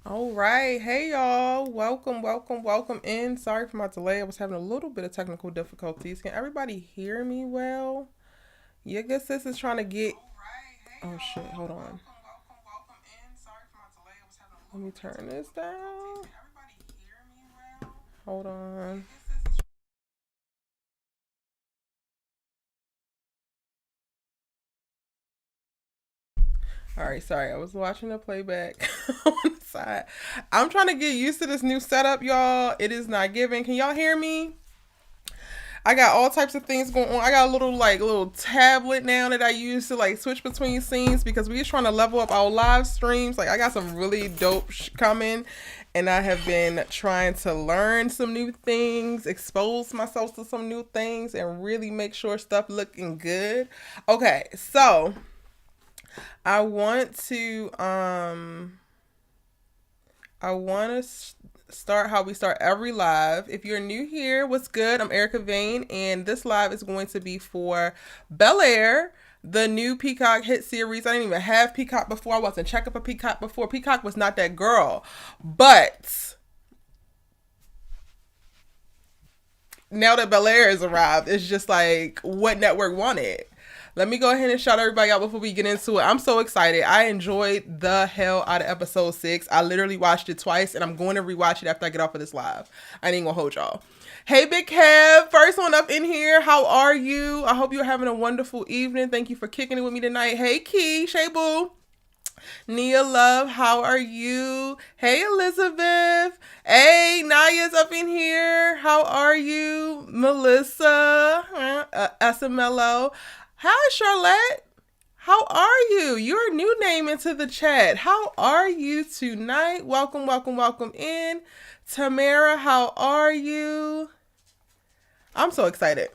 All right. Hey, y'all. Welcome in. Sorry for my delay. I was having a little bit of technical difficulties. Can everybody hear me well? Yeah, guess this is trying to get. Oh, shit. Hold on. Let me turn this down. Hold on. All right, sorry. I was watching the playback on the side. I'm trying to get used to this new setup, y'all. It is not giving. Can y'all hear me? I got all types of things going on. I got a little tablet now that I use to like switch between scenes because we just trying to level up our live streams. Like I got some really dope coming, and I have been trying to learn some new things, expose myself to some new things, and really make sure stuff looking good. Okay, so I want to start how we start every live. If you're new here, what's good? I'm Erica Vane, and this live is going to be for Bel Air, the new Peacock hit series. I didn't even have Peacock before. I wasn't checking for Peacock before. Peacock was not that girl. But now that Bel Air has arrived, it's just like what network wanted. Let me go ahead and shout everybody out before we get into it. I'm so excited. I enjoyed the hell out of episode 6. I literally watched it twice, and I'm going to rewatch it after I get off of this live. I ain't gonna hold y'all. Hey, Big Kev, first one up in here. How are you? I hope you're having a wonderful evening. Thank you for kicking it with me tonight. Hey, Key, Shay Boo. Nia Love, how are you? Hey, Elizabeth. Hey, Naya's up in here. How are you? Melissa, SMLO. Hi, Charlotte. How are you? Your new name into the chat. How are you tonight? Welcome in. Tamara, how are you? I'm so excited.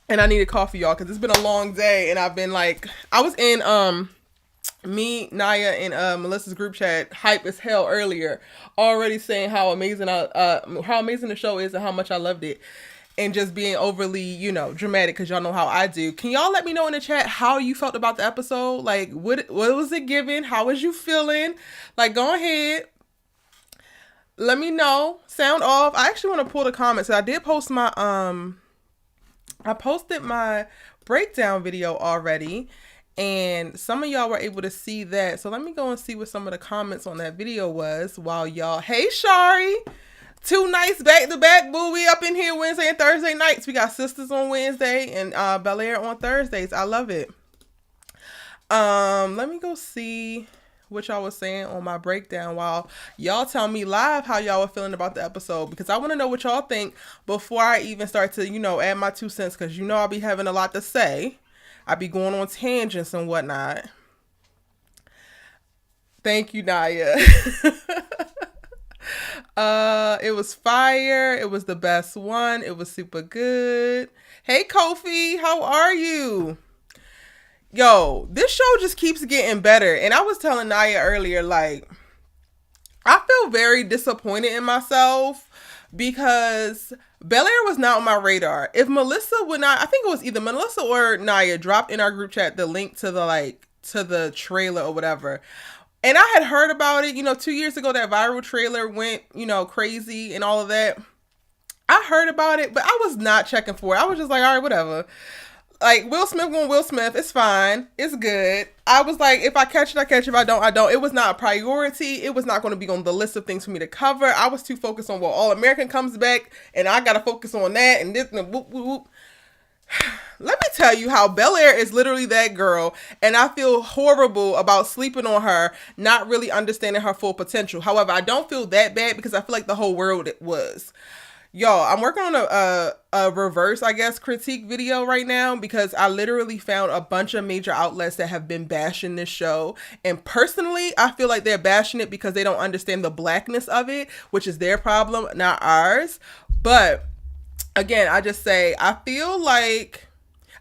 And I need a coffee, y'all, because it's been a long day, and I've been like, I was in me, Naya, and Melissa's group chat, hype as hell earlier, already saying how amazing how amazing the show is and how much I loved it, and just being overly, dramatic because y'all know how I do. Can y'all let me know in the chat how you felt about the episode? Like, what was it giving? How was you feeling? Like, go ahead. Let me know. Sound off. I actually want to pull the comments. I did post I posted my breakdown video already, and some of y'all were able to see that. So let me go and see what some of the comments on that video was while y'all. Hey, Shari. Two nights back to back, boo. We up in here Wednesday and Thursday nights. We got Sisters on Wednesday and Bel Air on Thursdays. I love it. Let me go see what y'all was saying on my breakdown while y'all tell me live how y'all were feeling about the episode, because I want to know what y'all think before I even start to, add my 2 cents, because I'll be having a lot to say. I be going on tangents and whatnot. Thank you, Naya. It was fire. It was the best one. It was super good. Hey, Kofi, how are you? Yo, this show just keeps getting better. And I was telling Naya earlier, like, I feel very disappointed in myself because Bel Air was not on my radar. If Melissa would not, I think it was either Melissa or Naya dropped in our group chat the link to the trailer or whatever. And I had heard about it, 2 years ago, that viral trailer went, crazy and all of that. I heard about it, but I was not checking for it. I was just like, all right, whatever. Like, Will Smith going Will Smith. It's fine. It's good. I was like, if I catch it, I catch it. If I don't, I don't. It was not a priority. It was not going to be on the list of things for me to cover. I was too focused on, well, All American comes back, and I got to focus on that, and this, and whoop, whoop, whoop. Let me tell you how Bel Air is literally that girl, and I feel horrible about sleeping on her, not really understanding her full potential. However, I don't feel that bad because I feel like the whole world was. Y'all, I'm working on a reverse, I guess, critique video right now because I literally found a bunch of major outlets that have been bashing this show. And personally, I feel like they're bashing it because they don't understand the blackness of it, which is their problem, not ours. But again, I just say, I feel like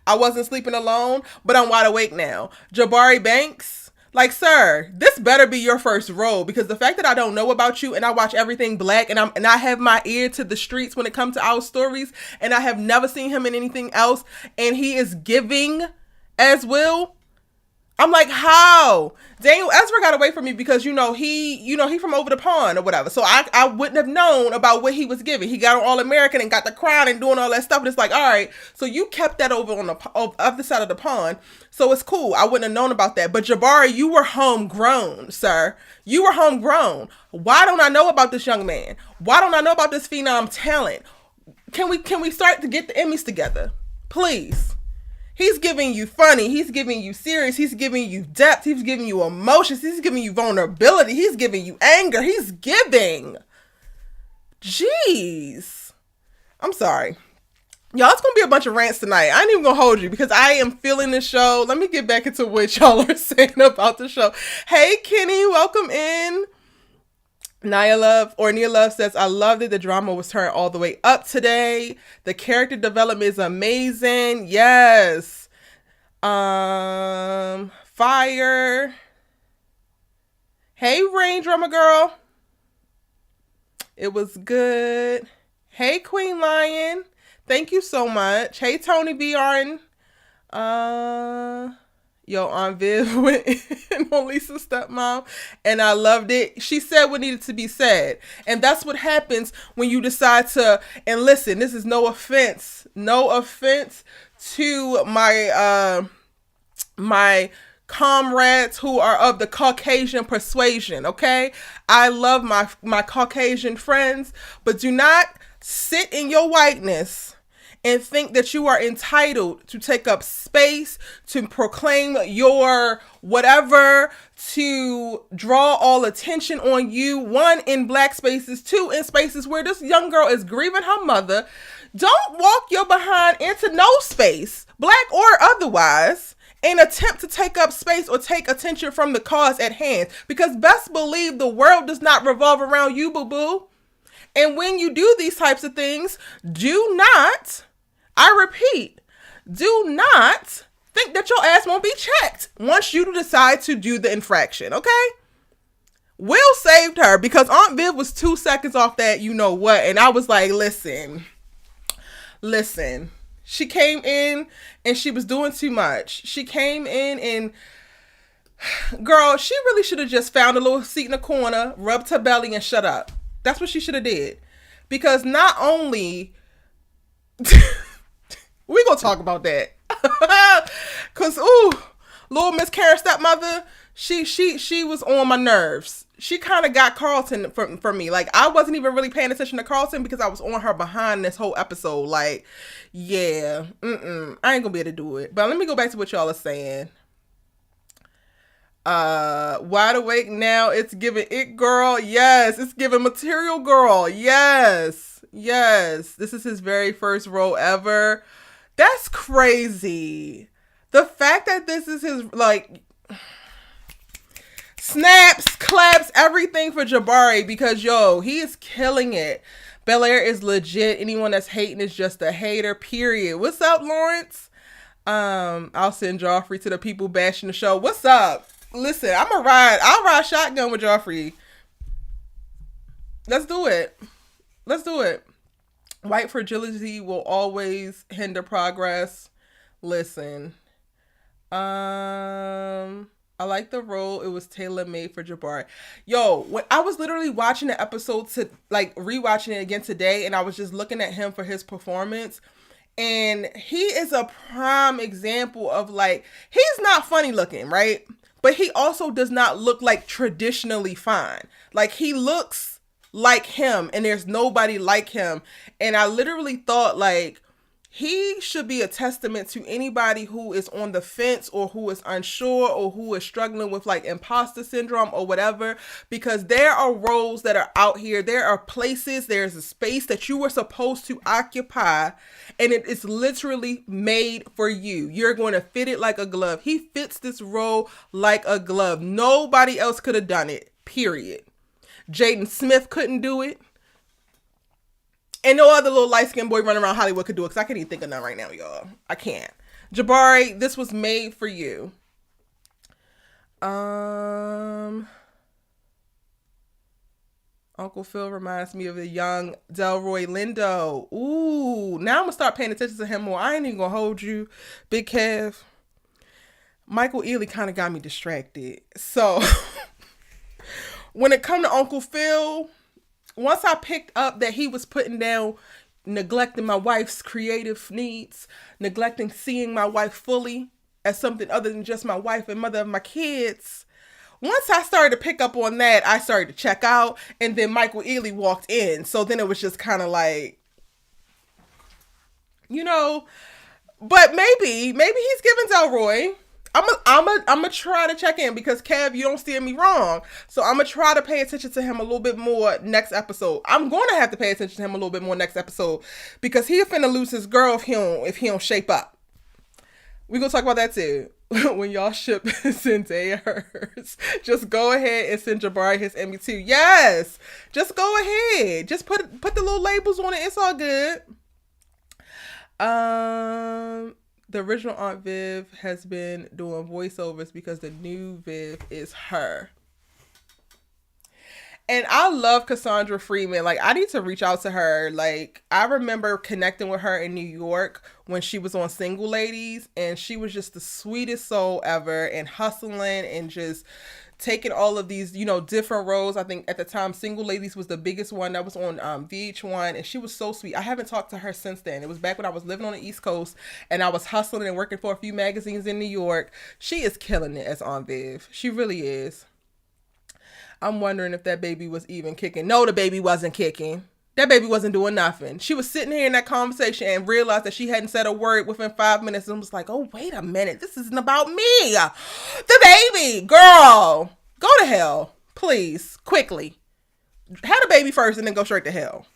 I wasn't sleeping alone, but I'm wide awake now. Jabari Banks, like, sir, this better be your first role, because the fact that I don't know about you and I watch everything black and I have my ear to the streets when it comes to our stories, and I have never seen him in anything else, and he is giving as Will. I'm like, how? Daniel Ezra got away from me because he from over the pond or whatever. So I wouldn't have known about what he was giving. He got on All American and got the crown and doing all that stuff. And it's like, all right, so you kept that over on the other side of the pond. So it's cool. I wouldn't have known about that. But Jabari, you were homegrown, sir. You were homegrown. Why don't I know about this young man? Why don't I know about this phenom talent? Can we start to get the Emmys together, please? He's giving you funny. He's giving you serious. He's giving you depth. He's giving you emotions. He's giving you vulnerability. He's giving you anger. He's giving. Jeez. I'm sorry. Y'all, it's going to be a bunch of rants tonight. I ain't even going to hold you because I am feeling the show. Let me get back into what y'all are saying about the show. Hey, Kenny, welcome in. Nia Love says, I loved it. The drama was turned all the way up today. The character development is amazing. Yes. Fire. Hey, Rain Drummer Girl. It was good. Hey, Queen Lion. Thank you so much. Hey, Tony Bjorn. Yo, Aunt Viv went in on Lisa's stepmom, and I loved it. She said what needed to be said. And that's what happens when you decide to, and listen, this is no offense to my comrades who are of the Caucasian persuasion, okay? I love my Caucasian friends, but do not sit in your whiteness and think that you are entitled to take up space, to proclaim your whatever, to draw all attention on you. One, in black spaces. Two, in spaces where this young girl is grieving her mother. Don't walk your behind into no space, black or otherwise, and attempt to take up space or take attention from the cause at hand. Because best believe the world does not revolve around you, boo-boo. And when you do these types of things, do not, I repeat, do not think that your ass won't be checked once you decide to do the infraction, okay? Will saved her because Aunt Viv was 2 seconds off that you know what, and I was like, listen. She came in and she was doing too much. She came in and, girl, she really should have just found a little seat in the corner, rubbed her belly and shut up. That's what she should have did. Because not only... we gonna talk about that. Cause little Miss Karen stepmother, she was on my nerves. She kind of got Carlton for me. Like, I wasn't even really paying attention to Carlton because I was on her behind this whole episode. Like, yeah, I ain't gonna be able to do it. But let me go back to what y'all are saying. Wide Awake now, it's giving It Girl. Yes, it's giving Material Girl. Yes. This is his very first role ever. That's crazy. The fact that this is his, like, snaps, claps, everything for Jabari because, yo, he is killing it. Bel-Air is legit. Anyone that's hating is just a hater, period. What's up, Lawrence? I'll send Joffrey to the people bashing the show. What's up? Listen, I'll ride shotgun with Joffrey. Let's do it. White fragility will always hinder progress. Listen. I like the role. It was tailor-made for Jabari. Yo, when I was literally watching the episode to, like, rewatching it again today, and I was just looking at him for his performance, and he is a prime example of, like, he's not funny looking, right? But he also does not look like traditionally fine. Like, he looks like him, and there's nobody like him. And I literally thought, like, he should be a testament to anybody who is on the fence or who is unsure or who is struggling with, like, imposter syndrome or whatever, because there are roles that are out here. There are places, there's a space that you were supposed to occupy, and it is literally made for you. You're going to fit it like a glove. He fits this role like a glove. Nobody else could have done it, period. Jaden Smith couldn't do it. And no other little light-skinned boy running around Hollywood could do it, because I can't even think of none right now, y'all. I can't. Jabari, this was made for you. Uncle Phil reminds me of the young Delroy Lindo. Ooh, now I'm going to start paying attention to him more. I ain't even going to hold you, Big Kev. Michael Ealy kind of got me distracted. So when it come to Uncle Phil, once I picked up that he was putting down neglecting my wife's creative needs, neglecting seeing my wife fully as something other than just my wife and mother of my kids. Once I started to pick up on that, I started to check out, and then Michael Ealy walked in. So then it was just kind of like, you know, but maybe he's giving Delroy. I'm gonna try to check in because Kev, you don't steer me wrong. So I'm gonna try to pay attention to him a little bit more next episode. I'm going to have to pay attention to him a little bit more next episode because he finna lose his girl if he don't shape up. We gonna talk about that too. When y'all ship Zendaya's, just go ahead and send Jabari his ME2. Yes, just go ahead. Just put the little labels on it. It's all good. The original Aunt Viv has been doing voiceovers because the new Viv is her. And I love Cassandra Freeman. Like, I need to reach out to her. Like, I remember connecting with her in New York when she was on Single Ladies, and she was just the sweetest soul ever, and hustling and just taking all of these, you know, different roles. I think at the time Single Ladies was the biggest one that was on VH1, and she was so sweet. I haven't talked to her since then. It was back when I was living on the East Coast and I was hustling and working for a few magazines in New York. She is killing it as Aunt Viv. She really is. I'm wondering if that baby was even kicking. No, the baby wasn't kicking. That baby wasn't doing nothing. She was sitting here in that conversation and realized that she hadn't said a word within 5 minutes and was like, oh, wait a minute. This isn't about me. The baby. Girl. Go to hell. Please. Quickly. Have the baby first and then go straight to hell.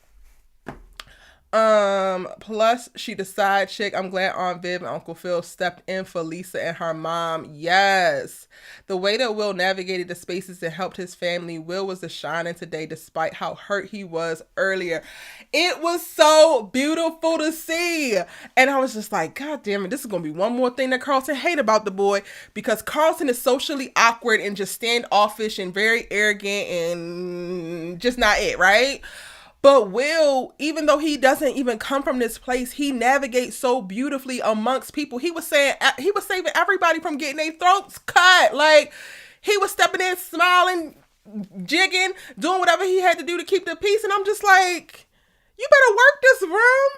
Plus she the side chick. I'm glad Aunt Viv and Uncle Phil stepped in for Lisa and her mom. Yes. The way that Will navigated the spaces and helped his family. Will was the shining today despite how hurt he was earlier. It was so beautiful to see. And I was just like, God damn it, this is gonna be one more thing that Carlton hate about the boy, because Carlton is socially awkward and just standoffish and very arrogant and just not it, right? But Will, even though he doesn't even come from this place, he navigates so beautifully amongst people. He was saving everybody from getting their throats cut. Like, he was stepping in, smiling, jigging, doing whatever he had to do to keep the peace. And I'm just like, you better work this room.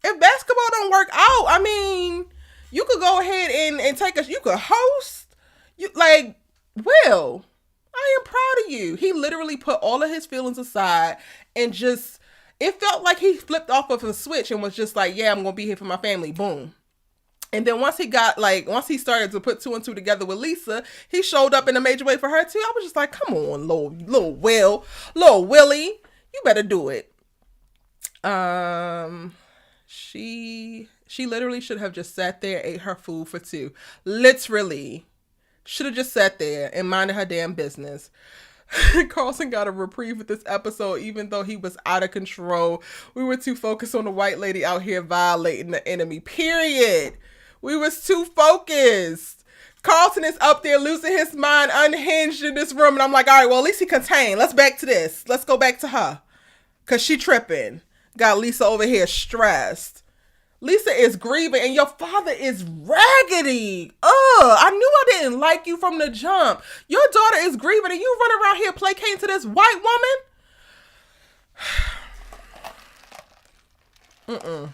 If basketball don't work out, I mean, you could go ahead and take us. You could host. You like, Will, I am proud of you. He literally put all of his feelings aside and just, it felt like he flipped off of a switch and was just like, yeah, I'm going to be here for my family. Boom. And then once he started to put two and two together with Lisa, he showed up in a major way for her too. I was just like, come on, little Willie, you better do it. She literally should have just sat there, ate her food for two. Literally. Should have just sat there and minded her damn business. Carlton got a reprieve with this episode, even though he was out of control. We were too focused on the white lady out here violating the enemy. Period. We was too focused. Carlton is up there losing his mind, unhinged in this room. And I'm like, all right, well, at least he contained. Let's back to this. Let's go back to her. Because she tripping. Got Lisa over here stressed. Lisa is grieving and your father is raggedy. I knew I didn't like you from the jump. Your daughter is grieving and you run around here placating to this white woman.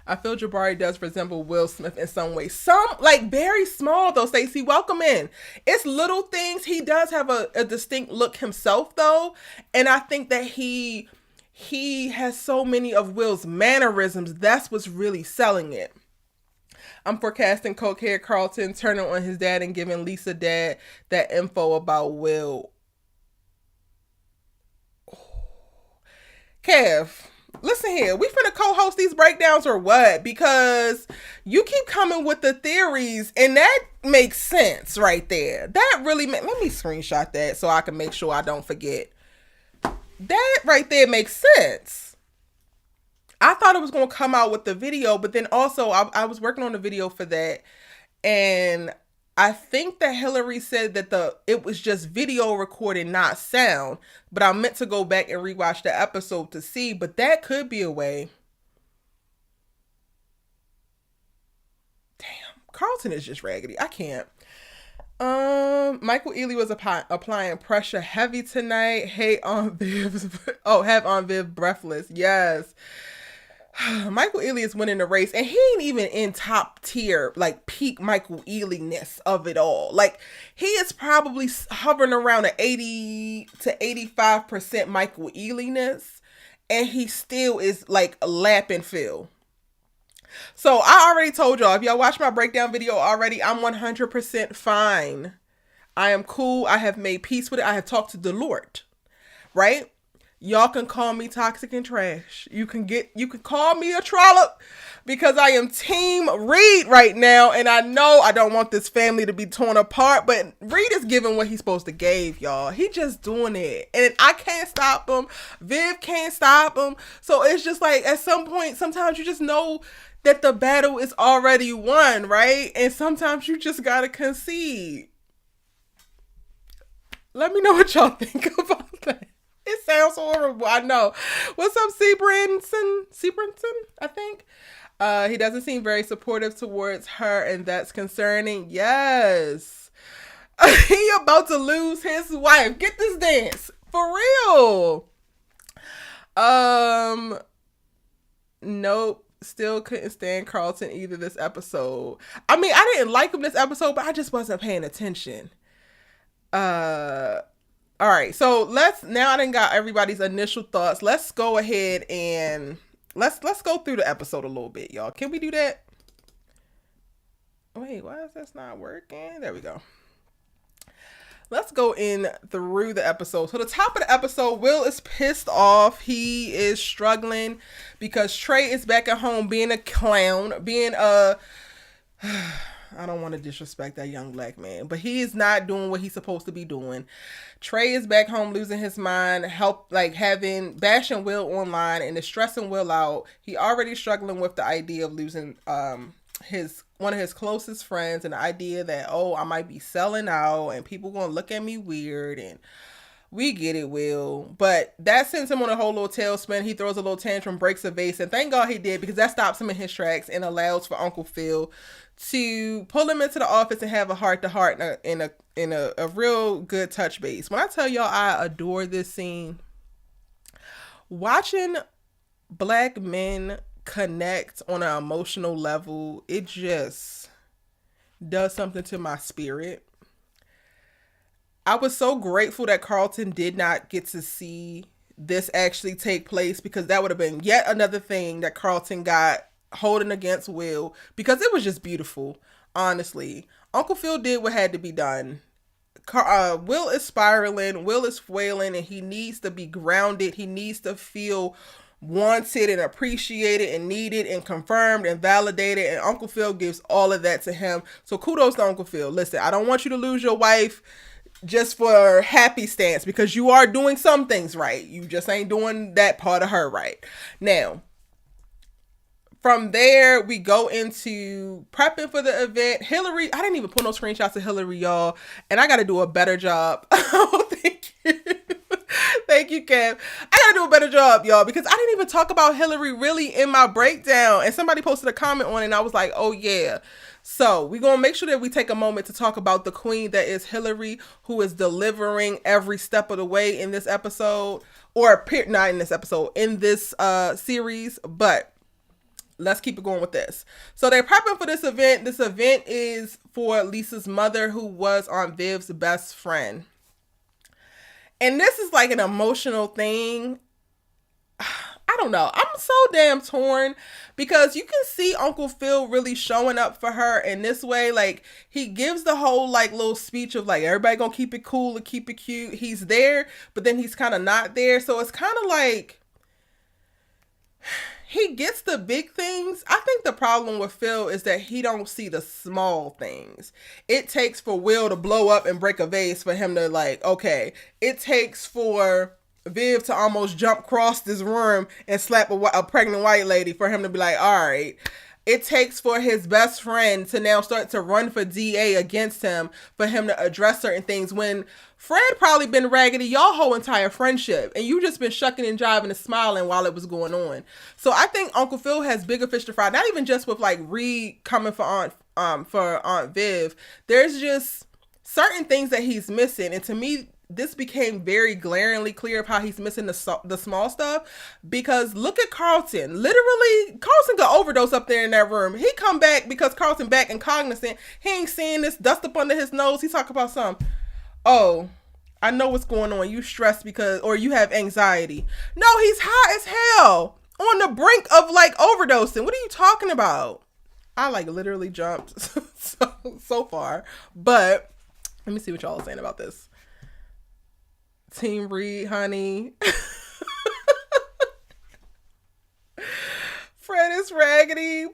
I feel Jabari does resemble Will Smith in some way. Some, like, very small though, Stacey. Welcome in. It's little things. He does have a distinct look himself though. And I think that he has so many of Will's mannerisms. That's what's really selling it. I'm forecasting cokehead Carlton turning on his dad and giving Lisa dad that info about Will. Kev, listen here. We finna co-host these breakdowns or what? Because you keep coming with the theories and that makes sense right there. That really let me screenshot that so I can make sure I don't forget. That right there makes sense. I thought it was going to come out with the video, but then also I was working on the video for that. And I think that Hillary said that it was just video recorded, not sound. But I meant to go back and rewatch the episode to see, but that could be a way. Damn. Carlton is just raggedy. I can't. Michael Ealy was applying pressure heavy tonight. Hate on Viv's. Have on Viv breathless. Yes. Michael Ealy is winning the race, and he ain't even in top tier, like peak Michael Ealy-ness of it all. Like, he is probably hovering around an 80 to 85% Michael Ealy-ness, and he still is like lapping Phil. So I already told y'all, if y'all watched my breakdown video already, I'm 100% fine. I am cool. I have made peace with it. I have talked to the Lord, right? Y'all can call me toxic and trash. You can call me a trollop, because I am team Reed right now. And I know I don't want this family to be torn apart, but Reed is giving what he's supposed to give, y'all. He just doing it. And I can't stop him. Viv can't stop him. So it's just like, at some point, sometimes you just know that the battle is already won, right? And sometimes you just gotta concede. Let me know what y'all think about that. It sounds horrible, I know. What's up, Sebrinson, I think. He doesn't seem very supportive towards her, and that's concerning. Yes. He about to lose his wife. Get this dance. For real. Nope. Still couldn't stand Carlton either this episode. I mean, I didn't like him this episode, but I just wasn't paying attention. All right, so now I done got everybody's initial thoughts. Let's go ahead and let's go through the episode a little bit, y'all. Can we do that? Wait, why is this not working? There we go. Let's go in through the episode. So the top of the episode, Will is pissed off. He is struggling because Trey is back at home being a clown, being a... I don't want to disrespect that young black man, but he is not doing what he's supposed to be doing. Trey is back home losing his mind, bashing Will online and is stressing Will out. He already struggling with the idea of losing one of his closest friends, and the idea that, I might be selling out and people gonna look at me weird, and we get it, Will. But that sends him on a whole little tailspin. He throws a little tantrum, breaks a vase, and thank God he did, because that stops him in his tracks and allows for Uncle Phil to pull him into the office and have a heart-to-heart in a real good touch base. When I tell y'all I adore this scene, watching black men connect on an emotional level, it just does something to my spirit. I was so grateful that Carlton did not get to see this actually take place, because that would have been yet another thing that Carlton got holding against Will, because it was just beautiful. Honestly, Uncle Phil did what had to be done. Will is spiraling, Will is flailing, and he needs to be grounded. He needs to feel wanted and appreciated and needed and confirmed and validated, and Uncle Phil gives all of that to him. So kudos to Uncle Phil. Listen, I don't want you to lose your wife just for happy stance, because you are doing some things right. You just ain't doing that part of her right. Now, from there, we go into prepping for the event. Hillary, I didn't even put no screenshots of Hillary, y'all. And I got to do a better job. Oh, thank you. Thank you, Kev. I got to do a better job, y'all, because I didn't even talk about Hillary really in my breakdown. And somebody posted a comment on it, and I was like, oh, yeah. So we're going to make sure that we take a moment to talk about the queen that is Hillary, who is delivering every step of the way in this episode. Or not in this episode, in this series. But let's keep it going with this. So they're prepping for this event. This event is for Lisa's mother, who was Aunt Viv's best friend. And this is like an emotional thing. I don't know. I'm so damn torn, because you can see Uncle Phil really showing up for her in this way. Like, he gives the whole little speech of everybody gonna keep it cool and keep it cute. He's there, but then he's kind of not there. So it's kind of like he gets the big things. I think the problem with Phil is that he don't see the small things. It takes for Will to blow up and break a vase for him to okay. It takes for Viv to almost jump across this room and slap a pregnant white lady for him to be like, all right. It takes for his best friend to now start to run for DA against him, for him to address certain things, when Fred probably been raggedy y'all whole entire friendship, and you just been shucking and jiving and smiling while it was going on. So I think Uncle Phil has bigger fish to fry, not even just with Reed coming for for Aunt Viv, there's just certain things that he's missing. And to me, this became very glaringly clear of how he's missing the small stuff. Because look at Carlton. Literally, Carlton could overdose up there in that room. He come back because Carlton back and cognizant. He ain't seeing this dust up under his nose. He talk about something. Oh, I know what's going on. You stressed because, or you have anxiety. No, he's high as hell. On the brink of like overdosing. What are you talking about? I like literally jumped so far. But let me see what y'all are saying about this. Team Reed, honey. Fred is Raggedy.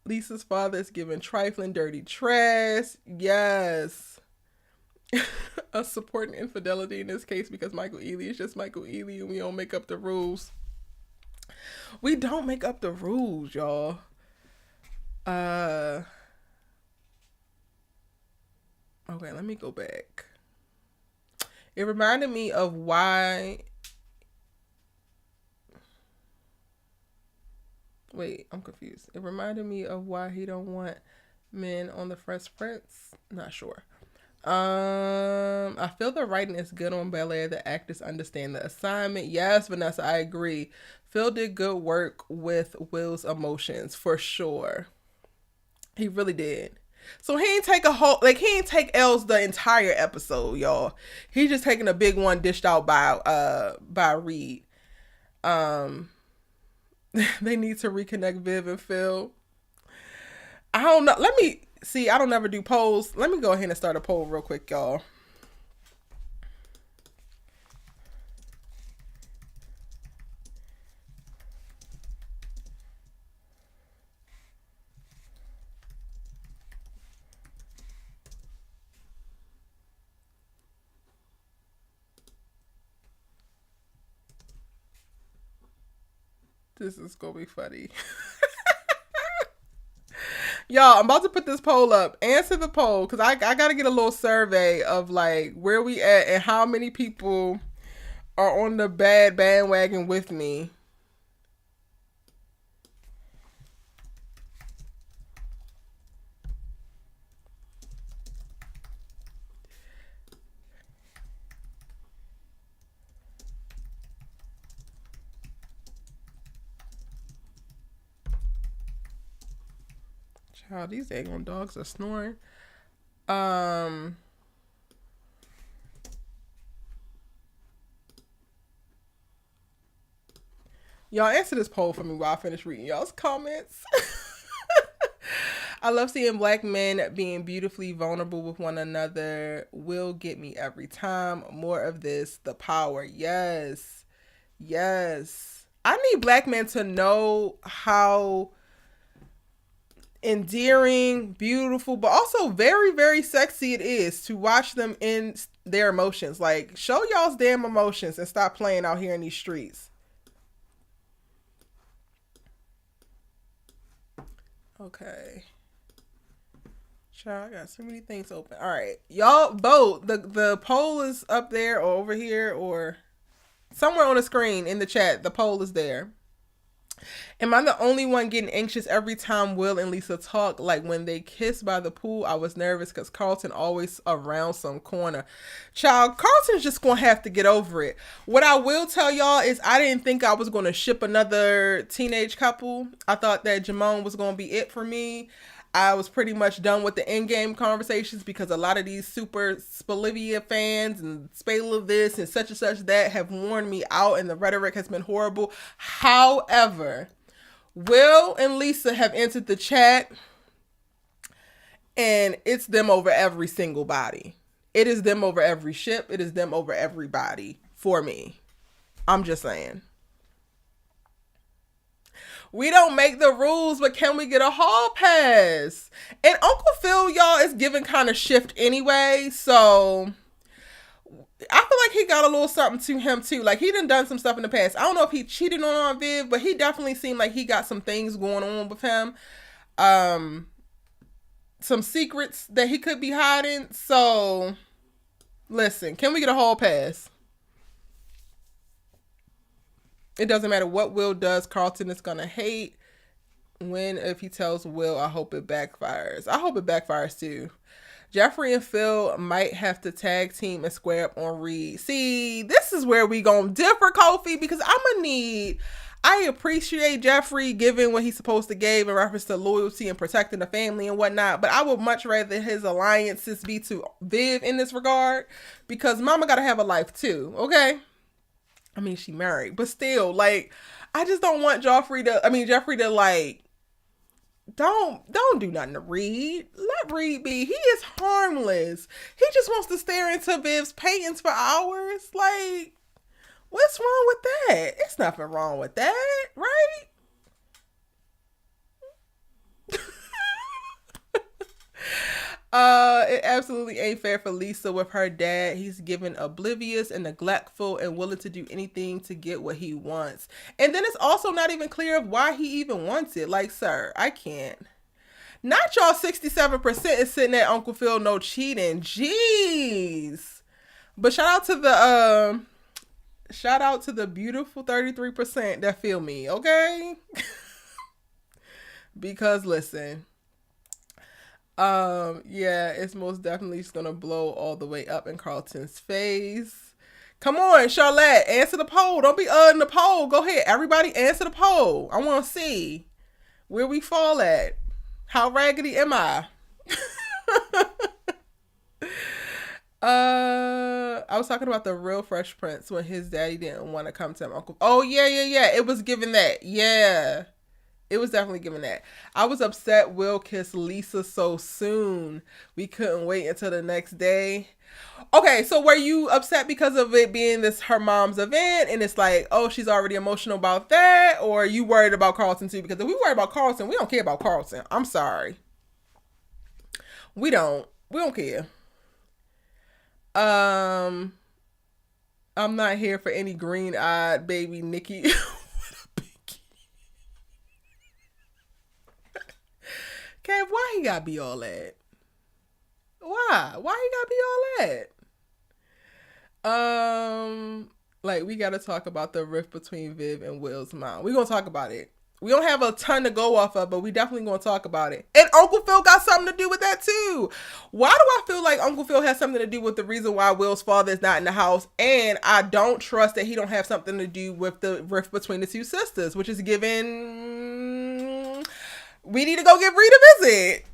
Lisa's father is giving trifling dirty trash. Yes. Us supporting infidelity in this case because Michael Ealy is just Michael Ealy and we don't make up the rules. We don't make up the rules, y'all. Okay, let me go back. It reminded me of why... Wait, I'm confused. It reminded me of why he don't want men on the Fresh Prince. Not sure. I feel the writing is good on Bel Air. The actors understand the assignment. Yes, Vanessa, I agree. Phil did good work with Will's emotions for sure. He really did. So he ain't take he ain't take L's the entire episode, y'all. He's just taking a big one dished out by Reed. They need to reconnect Viv and Phil. I don't know. Let me see. I don't ever do polls. Let me go ahead and start a poll real quick, y'all. This is gonna be funny. Y'all, I'm about to put this poll up. Answer the poll, because I gotta get a little survey of like where we at and how many people are on the bad bandwagon with me. Child, these daggone dogs are snoring. Y'all answer this poll for me while I finish reading y'all's comments. I love seeing black men being beautifully vulnerable with one another. Will get me every time. More of this. The power. Yes. Yes. I need black men to know how endearing, beautiful, but also very, very sexy it is to watch them in their emotions. Like, show y'all's damn emotions and stop playing out here in these streets. Okay. Child, I got so many things open. All right. Y'all vote. The poll is up there or over here or somewhere on the screen in the chat. The poll is there. Am I the only one getting anxious every time Will and Lisa talk? Like when they kiss by the pool, I was nervous because Carlton always around some corner. Child, Carlton's just going to have to get over it. What I will tell y'all is I didn't think I was going to ship another teenage couple. I thought that Jamone was going to be it for me. I was pretty much done with the endgame conversations because a lot of these super Spalivia fans and Spala this and such that have worn me out and the rhetoric has been horrible. However, Will and Lisa have entered the chat and it's them over every single body. It is them over every ship. It is them over everybody for me. I'm just saying. We don't make the rules, but can we get a hall pass? And Uncle Phil, y'all, is giving kind of shift anyway. So I feel like he got a little something to him too. Like he done some stuff in the past. I don't know if he cheated on Aunt Viv, but he definitely seemed like he got some things going on with him. Some secrets that he could be hiding. So listen, can we get a hall pass? It doesn't matter what Will does, Carlton is gonna hate. If he tells Will, I hope it backfires. I hope it backfires too. Jeffrey and Phil might have to tag team and square up on Reed. See, this is where we gonna differ, Kofi, because I appreciate Jeffrey giving what he's supposed to give in reference to loyalty and protecting the family and whatnot, but I would much rather his alliances be to Viv in this regard, because Mama gotta have a life too, okay? I mean, she married, but still, like, I just don't want Jeffrey to, like, don't do nothing to Reed. Let Reed be. He is harmless. He just wants to stare into Viv's paintings for hours. Like, what's wrong with that? It's nothing wrong with that, right? It absolutely ain't fair for Lisa with her dad. He's given oblivious and neglectful and willing to do anything to get what he wants. And then it's also not even clear of why he even wants it. Like, sir, I can't. Not y'all 67% is sitting at Uncle Phil no cheating. Jeez. But shout out to the beautiful 33% that feel me, okay? Because listen, yeah, it's most definitely just gonna blow all the way up in Carlton's face. Come on, Charlotte, answer the poll. Don't be in the poll. Go ahead, everybody, answer the poll. I want to see where we fall at. How raggedy am I? I was talking about the real Fresh Prince when his daddy didn't want to come to him. Uncle. Oh yeah. It was given that. Yeah. It was definitely given that. I was upset Will kissed Lisa so soon. We couldn't wait until the next day. Okay, so were you upset because of it being her mom's event and it's like, oh, she's already emotional about that? Or are you worried about Carlton too? Because if we worry about Carlton, we don't care about Carlton. I'm sorry. We don't care. I'm not here for any green-eyed baby Nikki. Kev, why he gotta be all that? Why he gotta be all that? Like, we gotta talk about the rift between Viv and Will's mom. We're gonna talk about it. We don't have a ton to go off of, but we definitely gonna talk about it. And Uncle Phil got something to do with that too. Why do I feel like Uncle Phil has something to do with the reason why Will's father is not in the house? And I don't trust that he don't have something to do with the rift between the two sisters, which is given... We need to go give Rita a visit.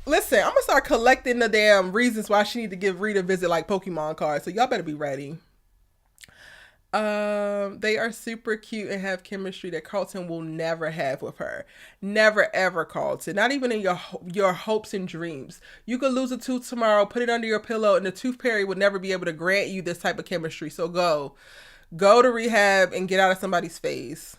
Listen, I'm gonna start collecting the damn reasons why she need to give Rita a visit like Pokemon cards. So y'all better be ready. They are super cute and have chemistry that Carlton will never have with her. Never ever, Carlton. Not even in your hopes and dreams. You could lose a tooth tomorrow, put it under your pillow, and the tooth fairy would never be able to grant you this type of chemistry. So go to rehab and get out of somebody's face.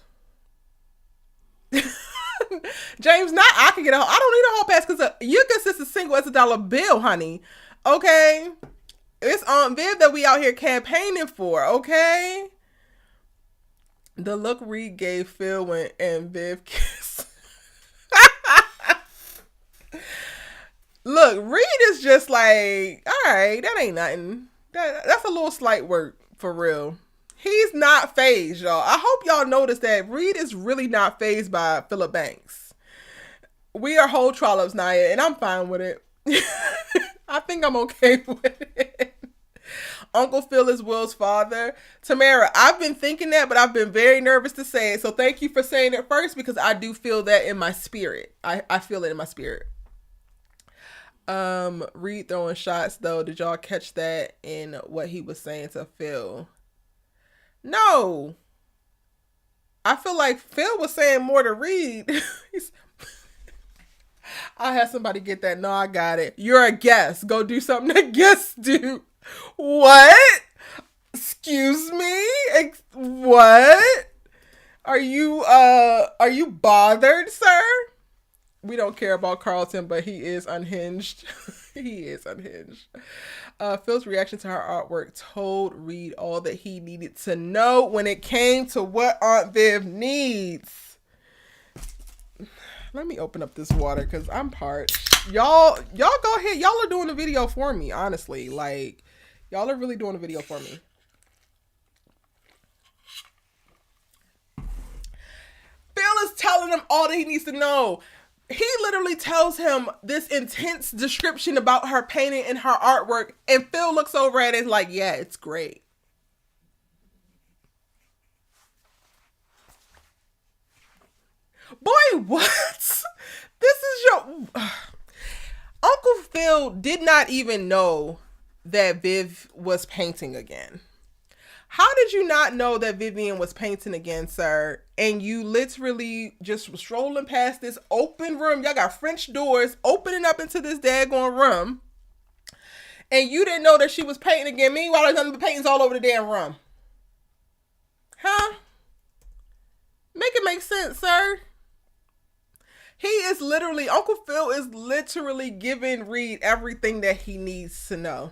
James, not I can get I don't need a whole pass because you consist as single as a dollar bill, honey. Okay, it's Aunt Viv that we out here campaigning for. Okay, the look Reed gave Phil when and Viv kissed. Look, Reed is just like, all right, that ain't nothing. That's a little slight work for real. He's not fazed, y'all. I hope y'all notice that Reed is really not fazed by Philip Banks. We are whole trollops, Naya, and I'm fine with it. I think I'm okay with it. Uncle Phil is Will's father. Tamara, I've been thinking that, but I've been very nervous to say it. So thank you for saying it first, because I do feel that in my spirit. I feel it in my spirit. Reed throwing shots, though. Did y'all catch that in what he was saying to Phil? No. I feel like Phil was saying more to Reed. I had somebody get that. No, I got it. You're a guest. Go do something that guests do. What? Excuse me? What? Are you bothered, sir? We don't care about Carlton, but he is unhinged. He is unhinged. Phil's reaction to her artwork told Reed all that he needed to know when it came to what Aunt Viv needs. Let me open up this water because I'm parched. Y'all go ahead. Y'all are doing the video for me, honestly. Like, y'all are really doing the video for me. telling him all that he needs to know. He literally tells him this intense description about her painting and her artwork, and Phil looks over at it like, yeah, it's great. Boy, what? This is your... Uncle Phil did not even know that Viv was painting again. How did you not know that Vivian was painting again, sir? And you literally just was strolling past this open room. Y'all got French doors opening up into this daggone room. And you didn't know that she was painting again. Meanwhile, there's nothing but paintings all over the damn room. Huh? Make it make sense, sir. He is literally, Uncle Phil is literally giving Reed everything that he needs to know.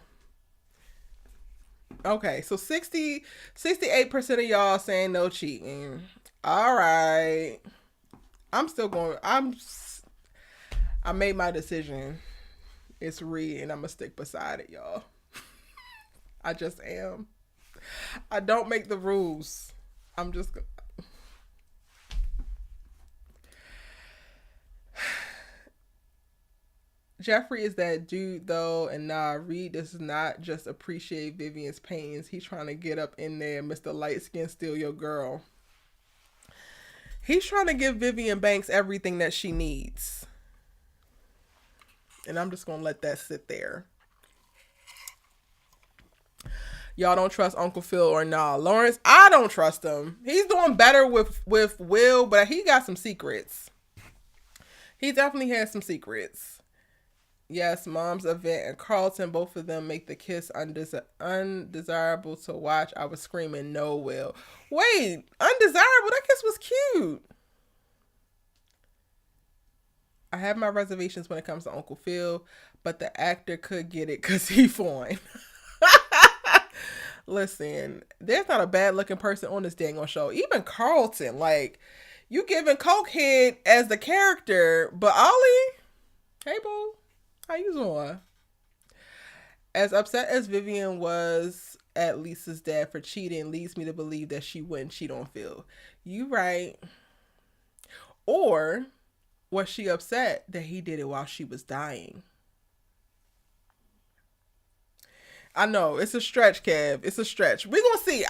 Okay, so 68% of y'all saying no cheating. All right. I'm still going, I made my decision. It's Reed, and I'm going to stick beside it, y'all. I just am. I don't make the rules. I'm just going to. Jeffrey is that dude though, and Reed does not just appreciate Vivian's paintings. He's trying to get up in there, Mr. Light Skin, steal your girl. He's trying to give Vivian Banks everything that she needs. And I'm just going to let that sit there. Y'all don't trust Uncle Phil or nah. Lawrence, I don't trust him. He's doing better with Will, but he got some secrets. He definitely has some secrets. Yes, Mom's event and Carlton, both of them make the kiss undesirable to watch. I was screaming, no, Will. Wait, undesirable? That kiss was cute. I have my reservations when it comes to Uncle Phil, but the actor could get it because he fine. Listen, there's not a bad looking person on this dang on show. Even Carlton, like, you giving Cokehead as the character, but Ollie, hey boo. How you doing? As upset as Vivian was at Lisa's dad for cheating leads me to believe that she wouldn't cheat on Phil. You right. Or was she upset that he did it while she was dying? I know, it's a stretch, Kev. It's a stretch. We're going to see.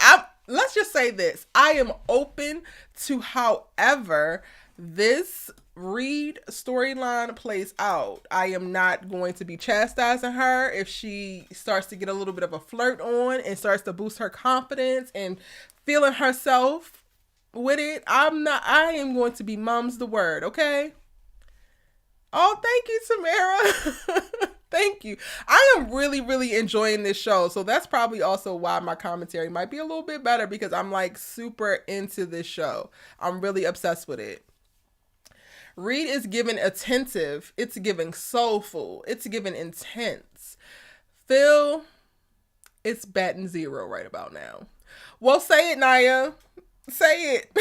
Let's just say this. I am open to however this Reed storyline plays out. I am not going to be chastising her if she starts to get a little bit of a flirt on and starts to boost her confidence and feeling herself with it. I am going to be mum's the word, okay? Oh, thank you, Tamara. Thank you. I am really, really enjoying this show. So that's probably also why my commentary might be a little bit better, because I'm like super into this show. I'm really obsessed with it. Reed is giving attentive. It's giving soulful. It's giving intense. Phil, it's batting zero right about now. Well, say it, Naya. Say it.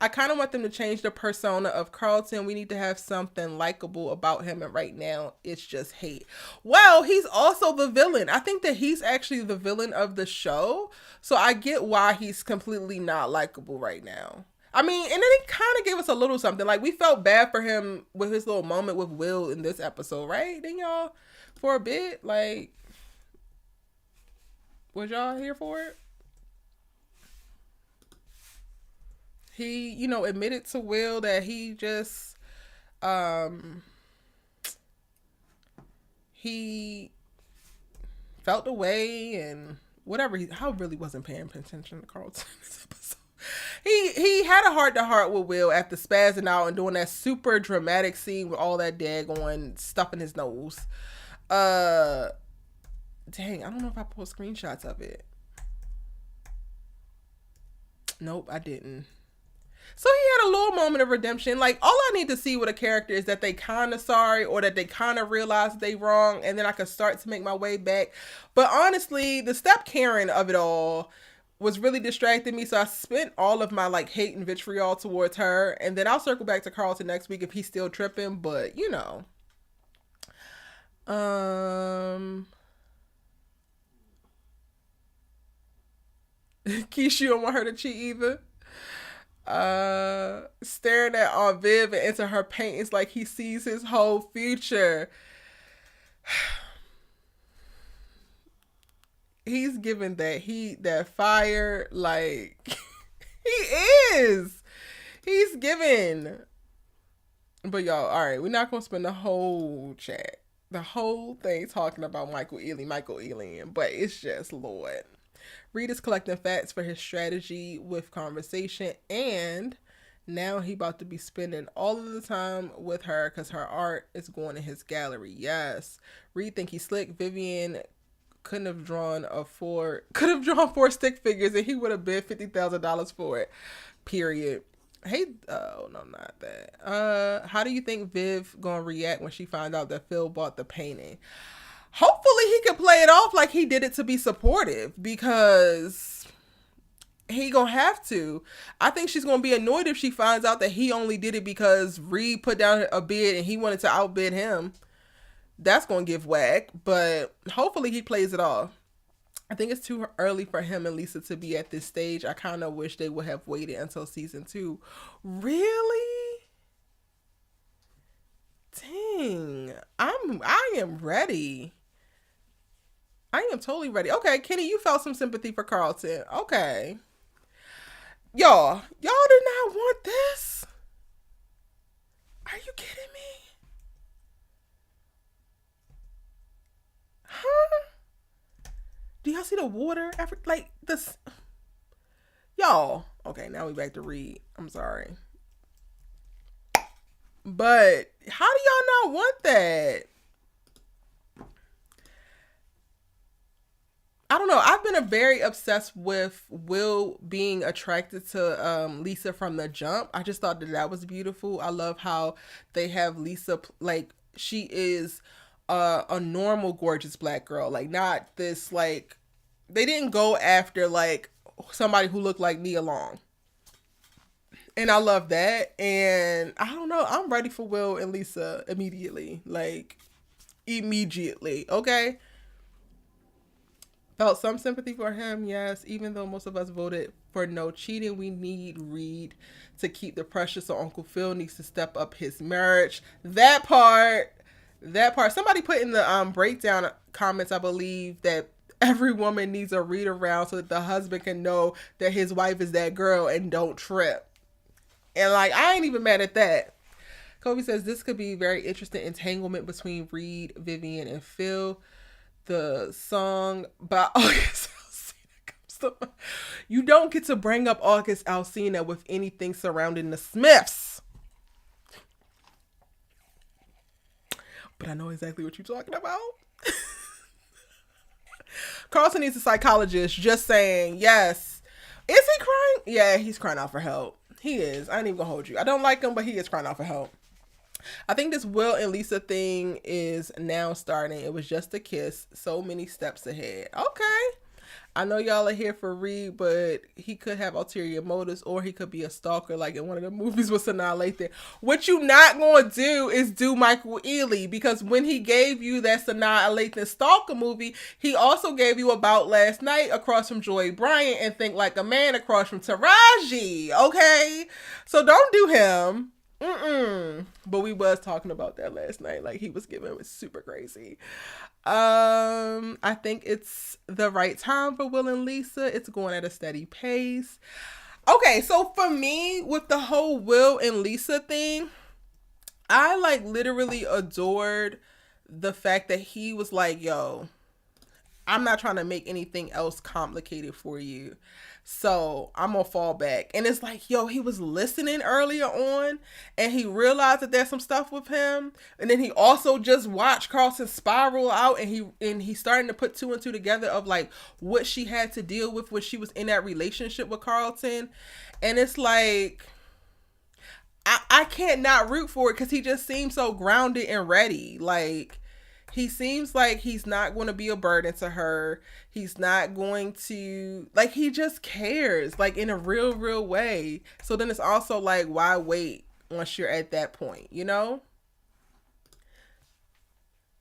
I kind of want them to change the persona of Carlton. We need to have something likable about him. And right now, it's just hate. Well, he's also the villain. I think that he's actually the villain of the show. So I get why he's completely not likable right now. I mean, and then he kind of gave us a little something. Like, we felt bad for him with his little moment with Will in this episode, right? Didn't y'all? For a bit? Like, was y'all here for it? He, you know, admitted to Will that he just, he felt away and whatever. I really wasn't paying attention to Carlton in this episode. He had a heart-to-heart with Will after spazzing out and doing that super dramatic scene with all that daggone stuff in his nose. Dang, I don't know if I post screenshots of it. Nope, I didn't. So he had a little moment of redemption. Like, all I need to see with a character is that they kind of sorry or that they kind of realize they wrong, and then I can start to make my way back. But honestly, the step Karen of it all was really distracting me. So I spent all of my like hate and vitriol towards her. And then I'll circle back to Carlton next week if he's still tripping. But, you know. Keisha don't want her to cheat either. Staring at Aunt Viv and into her paintings like he sees his whole future. He's giving that heat, that fire, like he is. He's giving. But y'all, all right, we're not gonna spend the whole chat, the whole thing talking about Michael Ealy, but it's just Lord. Reed is collecting facts for his strategy with conversation, and now he about to be spending all of the time with her because her art is going in his gallery. Yes, Reed think he's slick. Vivian could have drawn four stick figures, and he would have bid $50,000 for it. Period. Hey, oh no, not that. How do you think Viv gonna react when she find out that Phil bought the painting? Hopefully he can play it off like he did it to be supportive, because he gonna have to. I think she's gonna be annoyed if she finds out that he only did it because Reed put down a bid and he wanted to outbid him. That's gonna give whack, but hopefully he plays it off. I think it's too early for him and Lisa to be at this stage. I kind of wish they would have waited until season 2. Really? Dang. I am ready. I am totally ready. Okay, Kenny, you felt some sympathy for Carlton. Okay. Y'all did not want this? Are you kidding me? Huh? Do y'all see the water? Like this, y'all. Okay, now we back to Reed. I'm sorry, but how do y'all not want that? I don't know. I've been very obsessed with Will being attracted to Lisa from the jump. I just thought that was beautiful. I love how they have Lisa, like, she is a normal gorgeous black girl, like not this, like, they didn't go after like somebody who looked like Nia Long, and I love that. And I don't know, I'm ready for Will and Lisa immediately, like immediately. Okay, felt some sympathy for him, yes, even though most of us voted for no cheating. We need Reed to keep the pressure, so Uncle Phil needs to step up his marriage. That part. Somebody put in the breakdown comments, I believe, that every woman needs a Reed around so that the husband can know that his wife is that girl and don't trip. And like, I ain't even mad at that. Kobe says this could be very interesting entanglement between Reed, Vivian, and Phil. The song by August Alsina comes to mind. You don't get to bring up August Alsina with anything surrounding the Smiths. But I know exactly what you're talking about. Carlton needs a psychologist. Just saying. Yes. Is he crying? Yeah, he's crying out for help. He is. I ain't even gonna hold you. I don't like him, but he is crying out for help. I think this Will and Lisa thing is now starting. It was just a kiss. So many steps ahead. Okay. I know y'all are here for Reed, but he could have ulterior motives, or he could be a stalker like in one of the movies with Sanaa Lathan. What you not going to do is do Michael Ealy, because when he gave you that Sanaa Lathan stalker movie, he also gave you About Last Night across from Joy Bryant and Think Like a Man across from Taraji. Okay? So don't do him. But we was talking about that last night. Like, he was giving, it was super crazy. I think it's the right time for Will and Lisa. It's going at a steady pace. Okay, so for me, with the whole Will and Lisa thing, I like literally adored the fact that he was like, yo, I'm not trying to make anything else complicated for you, so I'm gonna fall back. And it's like, yo, he was listening earlier on and he realized that there's some stuff with him. And then he also just watched Carlton spiral out, and he's starting to put 2 and 2 together of like what she had to deal with when she was in that relationship with Carlton. And it's like, I can't not root for it, because he just seems so grounded and ready. Like, he seems like he's not going to be a burden to her. He's not going to, like, he just cares, like, in a real way. So then it's also like, why wait once you're at that point, you know?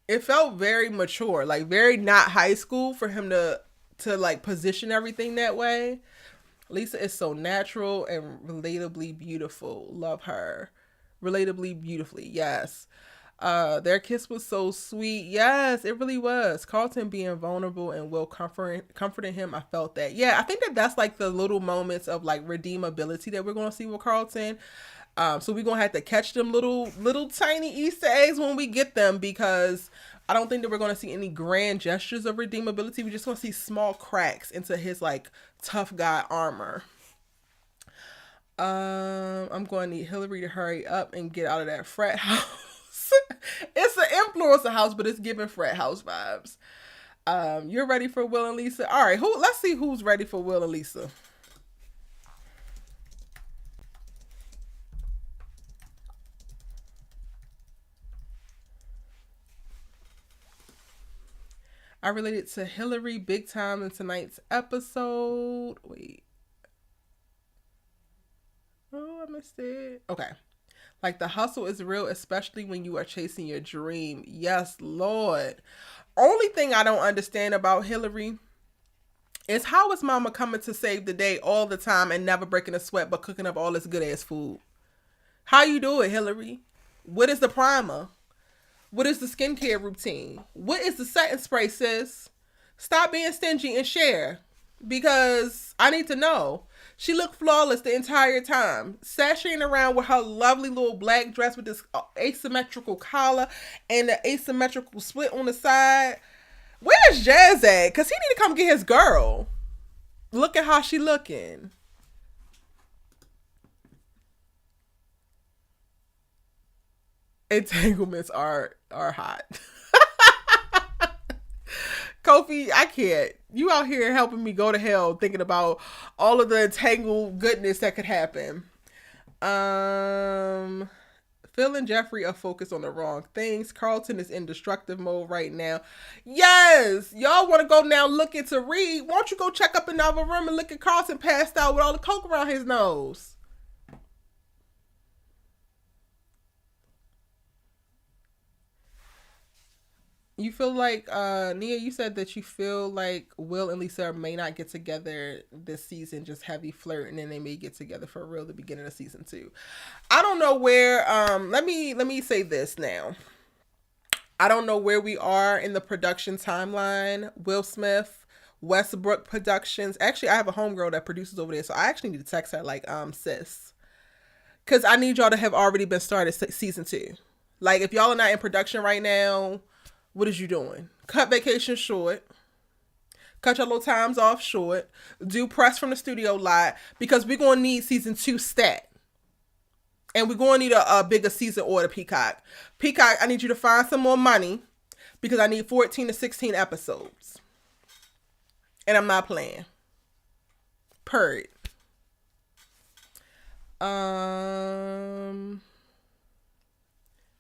It felt very mature, like very not high school for him to like position everything that way. Lisa is so natural and relatably beautiful. Love her. Relatably beautifully, yes. Their kiss was so sweet. Yes, it really was. Carlton being vulnerable and Will comforting him. I felt that. Yeah, I think that that's like the little moments of like redeemability that we're gonna see with Carlton. So we're gonna have to catch them little tiny Easter eggs when we get them, because I don't think that we're gonna see any grand gestures of redeemability. We're just gonna see small cracks into his like tough guy armor. I'm going to need Hillary to hurry up and get out of that frat house. It's an influencer house, but it's giving frat house vibes. You're ready for Will and Lisa? All right, let's see who's ready for Will and Lisa. I related to Hillary big time in tonight's episode. Wait. Oh, I missed it. Okay. Like the hustle is real, especially when you are chasing your dream. Yes, Lord. Only thing I don't understand about Hillary is how is Mama coming to save the day all the time and never breaking a sweat but cooking up all this good ass food? How you do it, Hillary? What is the primer? What is the skincare routine? What is the setting spray, sis? Stop being stingy and share, because I need to know. She looked flawless the entire time, sashaying around with her lovely little black dress with this asymmetrical collar and the asymmetrical split on the side. Where's Jazz at? Because he need to come get his girl. Look at how she looking. Entanglements are hot. Kofi, I can't. You out here helping me go to hell thinking about all of the entangled goodness that could happen. Phil and Jeffrey are focused on the wrong things. Carlton is in destructive mode right now. Yes! Y'all want to go now look into Reed? Why don't you go check up in the other room and look at Carlton passed out with all the coke around his nose? You feel like Nia, you said that you feel like Will and Lisa may not get together this season, just heavy flirt, and then they may get together for real the beginning of season 2. I don't know where let me say this now. I don't know where we are in the production timeline. Will Smith, Westbrook Productions. Actually, I have a homegirl that produces over there, so I actually need to text her like sis. Cause I need y'all to have already been started season 2. Like if y'all are not in production right now, what is you doing? Cut vacation short. Cut your little times off short. Do press from the studio lot, because we're going to need season 2 stat. And we're going to need a bigger season order, Peacock. Peacock, I need you to find some more money, because I need 14 to 16 episodes. And I'm not playing. Period.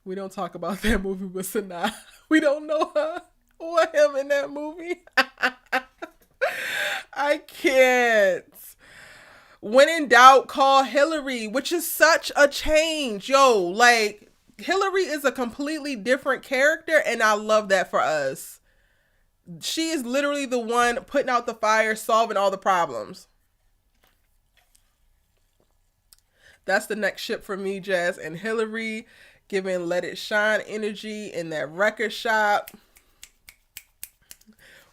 We don't talk about that movie with Sanaa. We don't know her or him in that movie. I can't. When in doubt, call Hillary, which is such a change. Yo, like, Hillary is a completely different character, and I love that for us. She is literally the one putting out the fire, solving all the problems. That's the next ship for me, Jazz and Hillary. Giving Let It Shine energy in that record shop.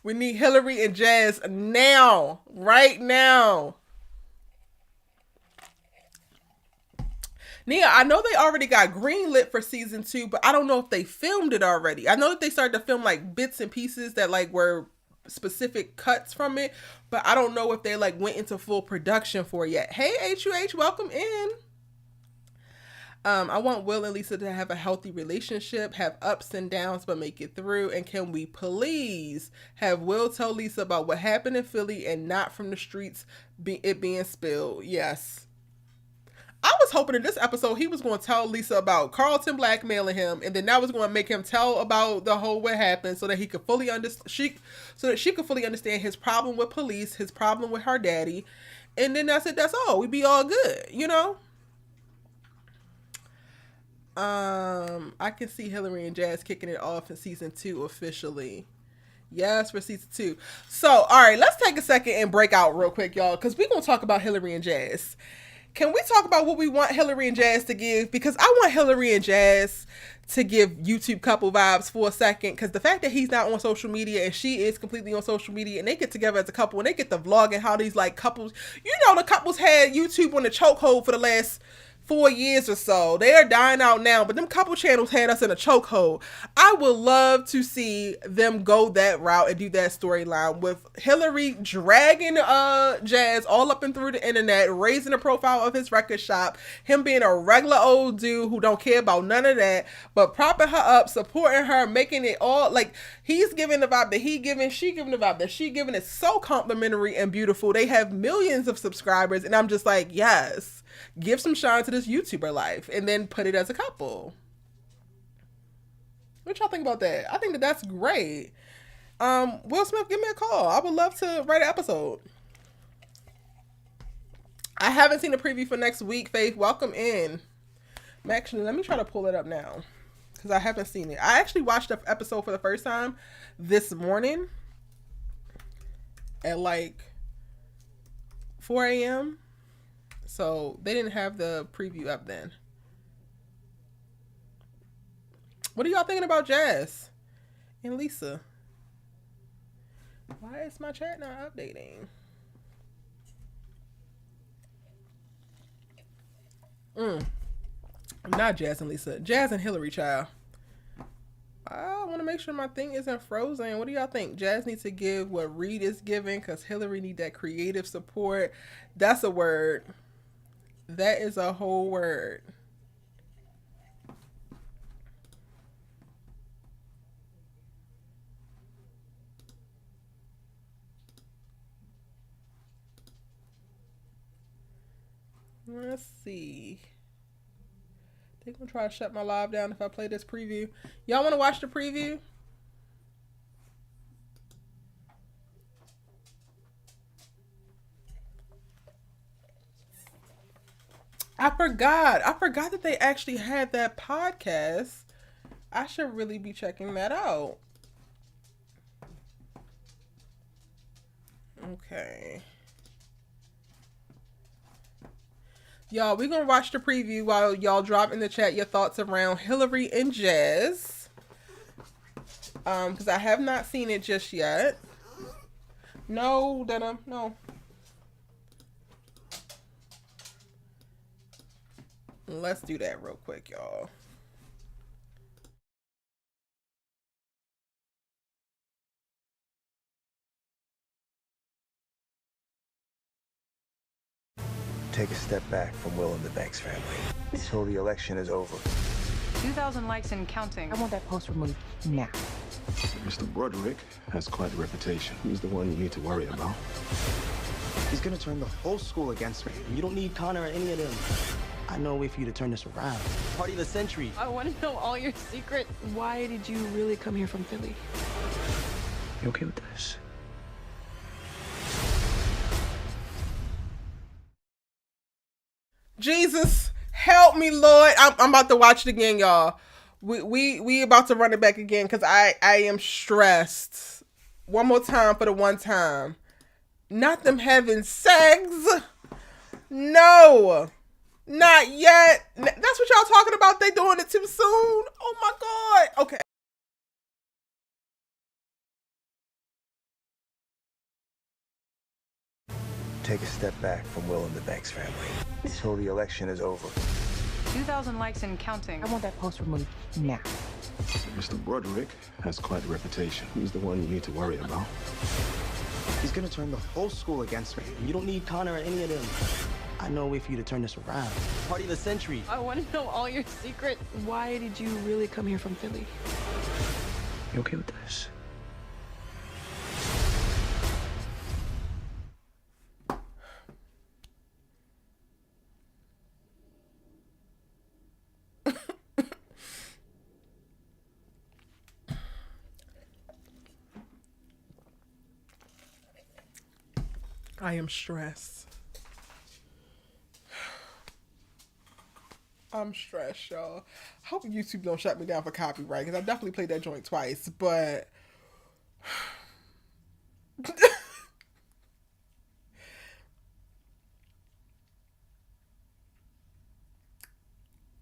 We need Hillary and Jazz now. Right now. Nia, I know they already got greenlit for season 2, but I don't know if they filmed it already. I know that they started to film like bits and pieces that like were specific cuts from it, but I don't know if they like went into full production for it yet. Hey HUH, welcome in. I want Will and Lisa to have a healthy relationship, have ups and downs, but make it through. And can we please have Will tell Lisa about what happened in Philly and not from the streets, it being spilled? Yes. I was hoping in this episode he was going to tell Lisa about Carlton blackmailing him, and then that was going to make him tell about the whole what happened, so that he could fully so that she could fully understand his problem with police, his problem with her daddy, and then that's it. That's all. We'd be all good, you know. I can see Hillary and Jazz kicking it off in season 2 officially. Yes, for season 2. So, all right, let's take a second and break out real quick, y'all, because we're going to talk about Hilary and Jazz. Can we talk about what we want Hilary and Jazz to give? Because I want Hilary and Jazz to give YouTube couple vibes for a second, because the fact that he's not on social media and she is completely on social media, and they get together as a couple and they get the vlog and how these like couples, you know, the couples had YouTube on the chokehold for the last 4 years or so. They are dying out now, but them couple channels had us in a chokehold. I would love to see them go that route and do that storyline with Hilary dragging Jazz all up and through the internet, raising the profile of his record shop, him being a regular old dude who don't care about none of that, but propping her up, supporting her, making it all like he's giving the vibe that he giving, she giving the vibe that she giving. It's so complimentary and beautiful. They have millions of subscribers, and I'm just like, yes. Give some shine to this YouTuber life and then put it as a couple. What y'all think about that? I think that that's great. Will Smith, give me a call. I would love to write an episode. I haven't seen a preview for next week, Faith. Welcome in. Actually, let me try to pull it up now because I haven't seen it. I actually watched the episode for the first time this morning at like 4 a.m. So they didn't have the preview up then. What are y'all thinking about Jazz and Lisa? Why is my chat not updating? Not Jazz and Lisa. Jazz and Hilary, child. I want to make sure my thing isn't frozen. What do y'all think? Jazz needs to give what Reed is giving because Hilary need that creative support. That's a word. That is a whole word. Let's see. They're going to try to shut my live down if I play this preview. Y'all want to watch the preview? I forgot that they actually had that podcast. I should really be checking that out. Okay. Y'all, we're going to watch the preview while y'all drop in the chat your thoughts around Hilary and Jazz. Because I have not seen it just yet. No, Denim, no. Let's do that real quick, y'all. Take a step back from Will and the Banks family until the election is over. 2,000 likes and counting. I want that post removed now. Mr. Broderick has quite a reputation. He's the one you need to worry about. He's gonna turn the whole school against me. You don't need Connor or any of them. I know a way for you to turn this around. Party of the century. I want to know all your secrets. Why did you really come here from Philly? You okay with this? Jesus, help me, Lord. I'm about to watch it again, y'all. We about to run it back again because I am stressed. One more time for the one time. Not them having sex. No. Not yet. That's what y'all talking about. They doing it too soon. Oh my God. Okay. Take a step back from Will and the Banks family until the election is over. 2,000 likes and counting. I want that post removed now. Mr. Broderick has quite a reputation. He's the one you need to worry about. He's gonna turn the whole school against me. You don't need Connor or any of them. I know a way for you to turn this around. Party of the century. I want to know all your secrets. Why did you really come here from Philly? You okay with this? I am stressed. I'm stressed, y'all. I hope YouTube don't shut me down for copyright because I definitely played that joint twice, but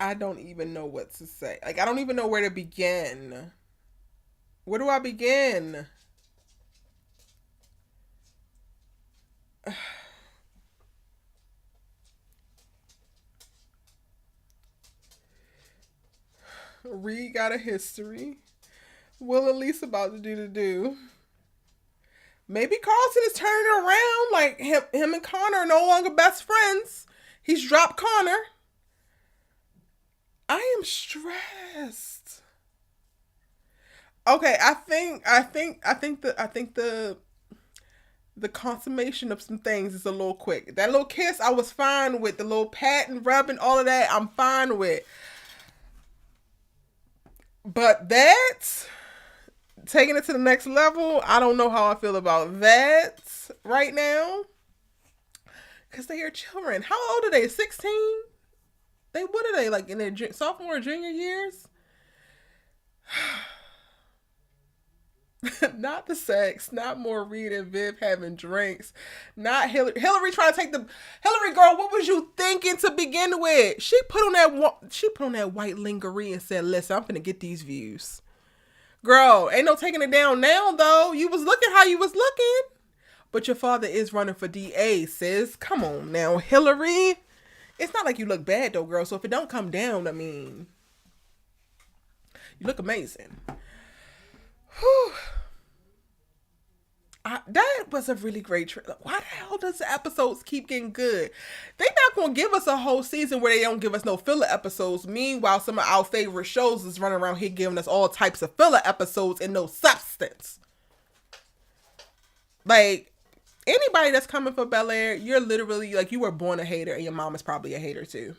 I don't even know what to say. Like, I don't even know where to begin. Where do I begin? Reed got a history. Will and Lisa about to do the do. Maybe Carlton is turning around. Like, him and Connor are no longer best friends. He's dropped Connor. I am stressed. Okay, I think the consummation of some things is a little quick. That little kiss, I was fine with. The little pat and rub and all of that, I'm fine with. But that, taking it to the next level, I don't know how I feel about that right now. Because they are children. How old are they? 16? What are they, like in their sophomore or junior years? Not the sex, not more Reed and Viv having drinks, not Hillary trying to take the Hillary girl. What was you thinking to begin with? She put on that white lingerie and said, "Listen, I'm gonna get these views." Girl, ain't no taking it down now though. You was looking how you was looking, but your father is running for DA, sis. Come on now, Hillary. It's not like you look bad though, girl. So if it don't come down, I mean, you look amazing. Whew. That was a really great trailer. Why the hell does the episodes keep getting good? They not gonna give us a whole season where they don't give us no filler episodes. Meanwhile, some of our favorite shows is running around here giving us all types of filler episodes and no substance. Like, anybody that's coming for Bel Air, you're literally like, you were born a hater and your mom is probably a hater too.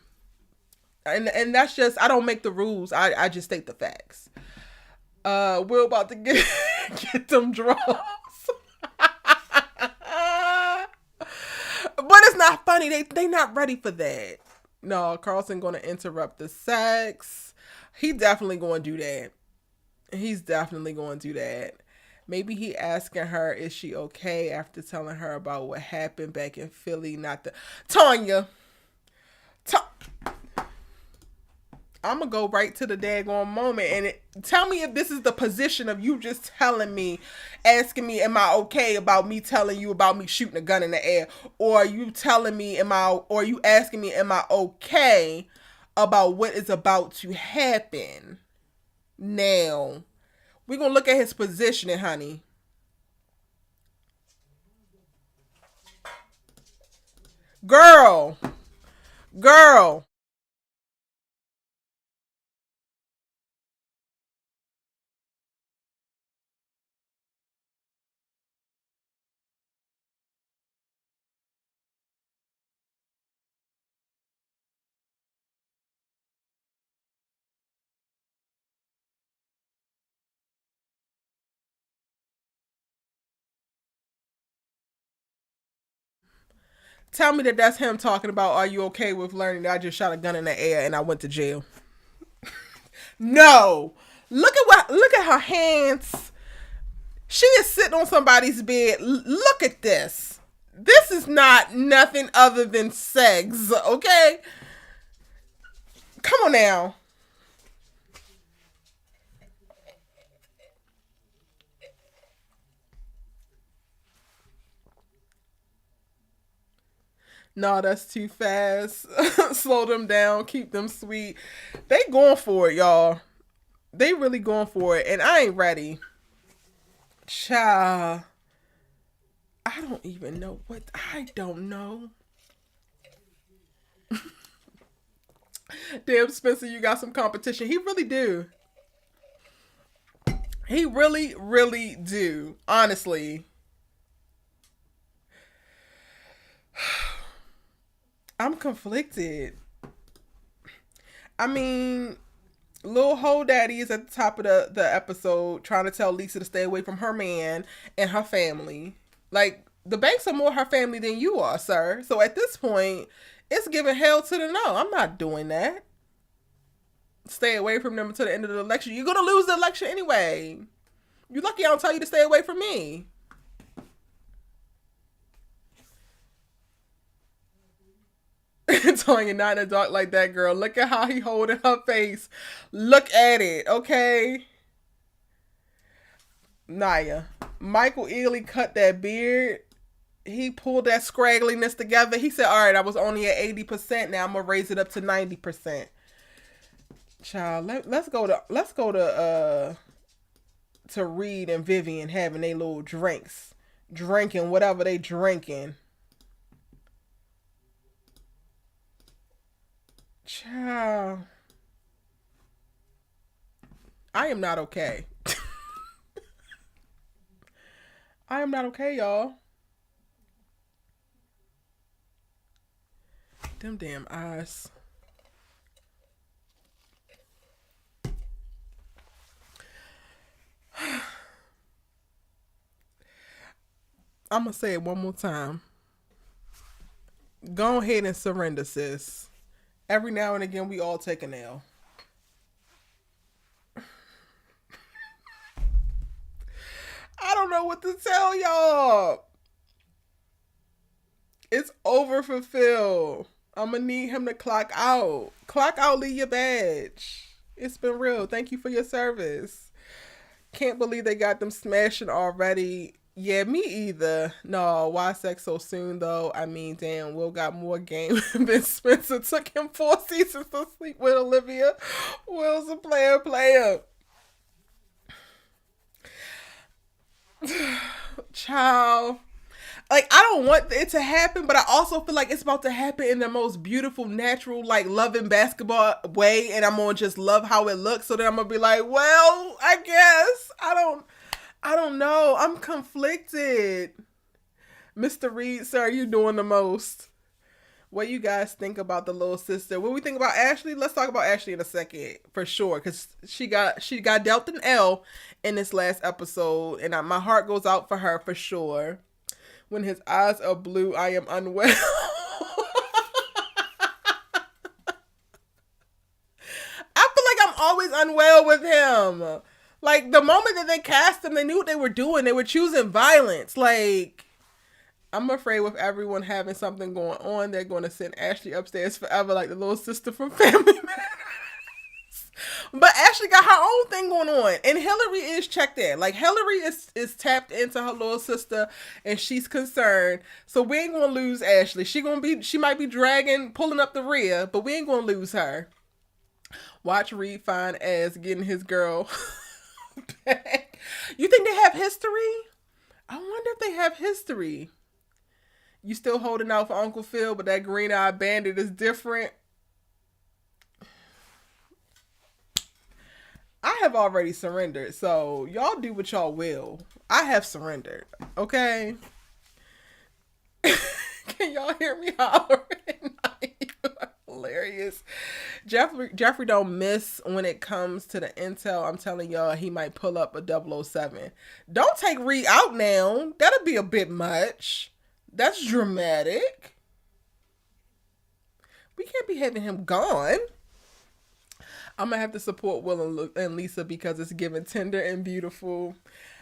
And that's just, I don't make the rules. I just state the facts. We're about to get them draws. But it's not funny. They not ready for that. No, Carlton gonna interrupt the sex. He definitely gonna do that. He's definitely gonna do that. Maybe he asking her, is she okay after telling her about what happened back in Philly? Not the Tanya. I'm going to go right to the daggone moment and tell me if this is the position of you just telling me, asking me, am I okay about me telling you about me shooting a gun in the air? Or are you telling me, or are you asking me, am I okay about what is about to happen? Now, we're going to look at his positioning, honey. Girl. Tell me that that's him talking about, are you okay with learning that I just shot a gun in the air and I went to jail? No. Look at her hands. She is sitting on somebody's bed. Look at this. This is not nothing other than sex, okay? Come on now. No, that's too fast. Slow them down. Keep them sweet. They going for it, y'all. They really going for it. And I ain't ready. Child. I don't even know what. I don't know. Damn, Spencer, you got some competition. He really do. He really, really do. Honestly. I'm conflicted. I mean, Lil Ho Daddy is at the top of the episode trying to tell Lisa to stay away from her man and her family. Like, the Banks are more her family than you are, sir. So at this point, it's giving hell to the no. I'm not doing that. Stay away from them until the end of the election. You're going to lose the election anyway. You're lucky I don't tell you to stay away from me. Tonya, not in the dark like that, girl. Look at how he holding her face. Look at it, okay? Naya. Michael Ealy cut that beard. He pulled that scraggliness together. He said, all right, I was only at 80%. Now I'm going to raise it up to 90%. Child, let's go to Reed and Vivian having their little drinks. Drinking whatever they drinking. Child. I am not okay. I am not okay, y'all. Them damn eyes. I'm going to say it one more time. Go ahead and surrender, sis. Every now and again, we all take an L. I don't know what to tell y'all. It's over for Phil. I'm going to need him to clock out. Clock out, leave your badge. It's been real. Thank you for your service. Can't believe they got them smashing already. Yeah, me either. No, why sex so soon though? I mean, damn, Will got more game than Spencer. Took him 4 seasons to sleep with Olivia. Will's a player. Child. Like, I don't want it to happen, but I also feel like it's about to happen in the most beautiful, natural, like, loving basketball way, and I'm gonna just love how it looks, so then I'm gonna be like, well, I guess. I don't know. I'm conflicted. Mr. Reed, sir, you doing the most. What you guys think about the little sister? What we think about Ashley? Let's talk about Ashley in a second, for sure, because she got dealt an L in this last episode, and my heart goes out for her, for sure. When his eyes are blue, I am unwell. I feel like I'm always unwell with him. Like, the moment that they cast him, they knew what they were doing. They were choosing violence. Like, I'm afraid with everyone having something going on, they're going to send Ashley upstairs forever like the little sister from Family Matters. But Ashley got her own thing going on. And Hillary is checked in. Like, Hillary is tapped into her little sister, and she's concerned. So we ain't going to lose Ashley. She might be pulling up the rear, but we ain't going to lose her. Watch Reed fine ass getting his girl back. You think they have history? I wonder if they have history. You still holding out for Uncle Phil, but that green-eyed bandit is different. I have already surrendered, so y'all do what y'all will. I have surrendered, okay? Can y'all hear me hollering? You are hilarious. Jeffrey don't miss when it comes to the intel. I'm telling y'all, he might pull up a 007. Don't take Reed out now. That'll be a bit much. That's dramatic. We can't be having him gone. I'm going to have to support Will and Lisa because it's giving tender and beautiful.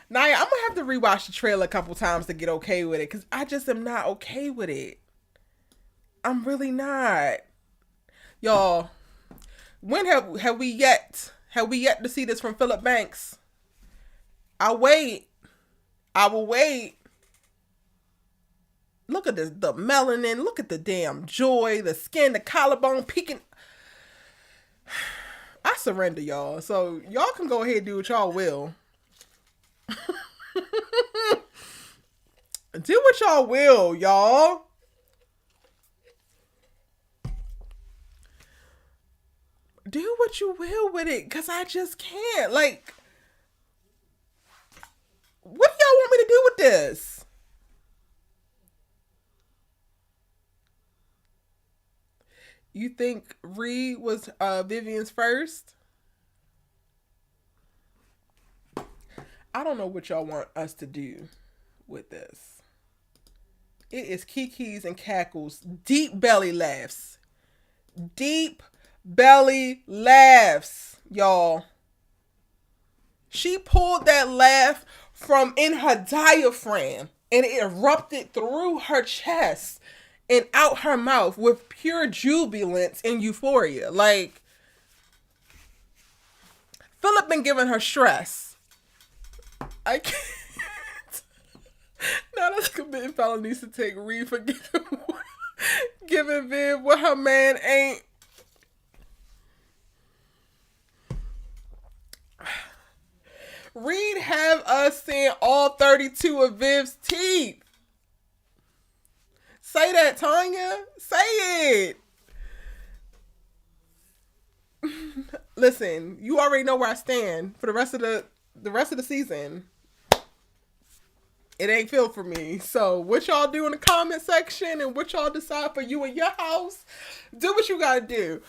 Naya, I'm going to have to rewatch the trailer a couple times to get okay with it because I just am not okay with it. I'm really not. Y'all, when have we yet to see this from Philip Banks? I'll wait. I will wait. Look at this, the melanin. Look at the damn joy, the skin, the collarbone peeking. I surrender, y'all. So y'all can go ahead and do what y'all will. Do what y'all will, y'all. Do what you will with it, because I just can't. Like, what do y'all want me to do with this? You think Reed was Vivian's first? I don't know what y'all want us to do with this. It is Kiki's and cackles. Deep belly laughs. Deep belly laughs, y'all. She pulled that laugh from in her diaphragm and it erupted through her chest. and out her mouth with pure jubilance and euphoria. Like, Philip been giving her stress. I can't. Now that's committing felonies to take Reed for giving Viv what her man ain't. Reed have us seeing all 32 of Viv's teeth. Say that, Tanya. Say it. Listen, you already know where I stand for the rest of the season. It ain't filled for me. So what y'all do in the comment section and what y'all decide for you and your house, do what you gotta do.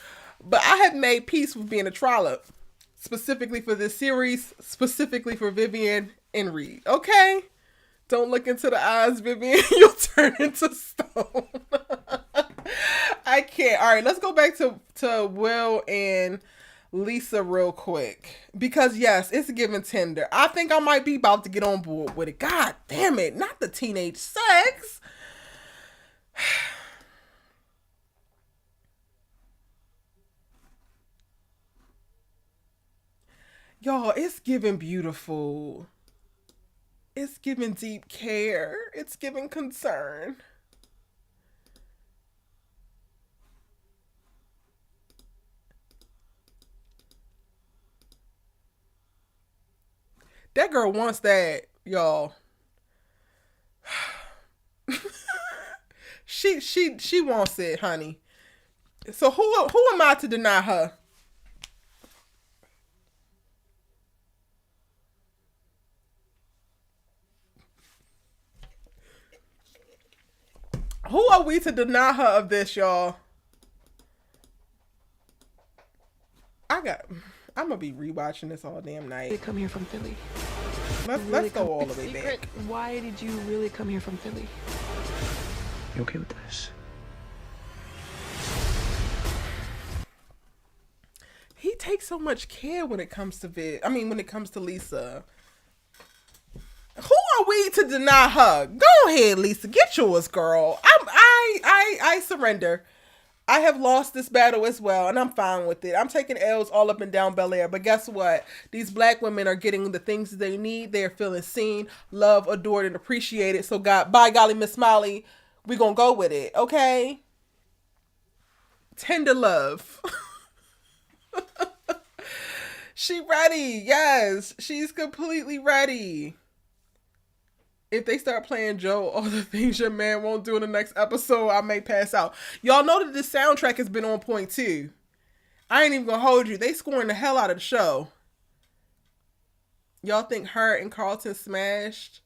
But I have made peace with being a trollop, specifically for this series, specifically for Vivian and Reed. Okay? Don't look into the eyes, Vivian. You'll turn into stone. I can't. All right, let's go back to Will and Lisa real quick. Because, yes, it's giving tender. I think I might be about to get on board with it. God damn it. Not the teenage sex. Y'all, it's giving beautiful. It's giving deep care. It's giving concern. That girl wants that, y'all. She wants it, honey. So who am I to deny her? Who are we to deny her of this, y'all? I'm gonna be rewatching this all damn night. Did you come here from Philly? Let's go all the way back. Why did you really come here from Philly? You okay with this? He takes so much care when it comes to when it comes to Lisa. Who are we to deny her? Go ahead, Lisa. Get yours, girl. I surrender. I have lost this battle as well, and I'm fine with it. I'm taking L's all up and down Bel Air, but guess what? These black women are getting the things that they need. They're feeling seen, loved, adored, and appreciated. So, God, by golly, Miss Smiley, we gonna go with it, okay? Tender love. She ready. Yes, she's completely ready. If they start playing Joe, all the things your man won't do in the next episode, I may pass out. Y'all know that this soundtrack has been on point too. I ain't even gonna hold you. They scoring the hell out of the show. Y'all think her and Carlton smashed?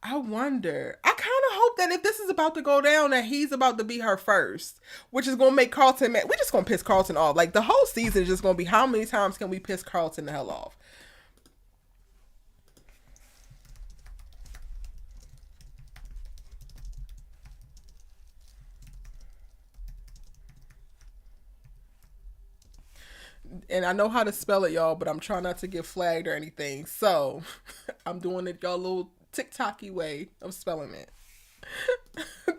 I wonder. I kind of hope that if this is about to go down, that he's about to be her first, which is gonna make Carlton mad. We're just gonna piss Carlton off. Like, the whole season is just gonna be how many times can we piss Carlton the hell off? And I know how to spell it, y'all, but I'm trying not to get flagged or anything. So I'm doing it y'all little TikTok-y way of spelling it.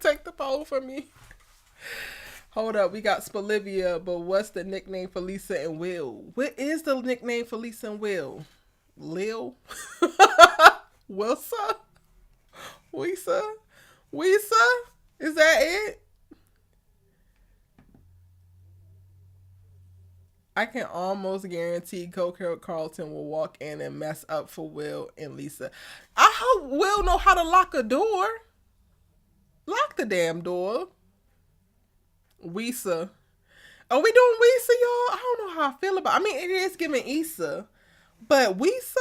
Take the poll for me. Hold up, we got Spolivia, but what's the nickname for Lisa and Will? What is the nickname for Lisa and Will? Lil? Wilsa? Weesa? Weesa? Is that it? I can almost guarantee Coco Carlton will walk in and mess up for Will and Lisa. I hope Will know how to lock a door. Lock the damn door. Weesa. Are we doing Weesa, y'all? I don't know how I feel about it. I mean, it is giving Issa. But Weesa?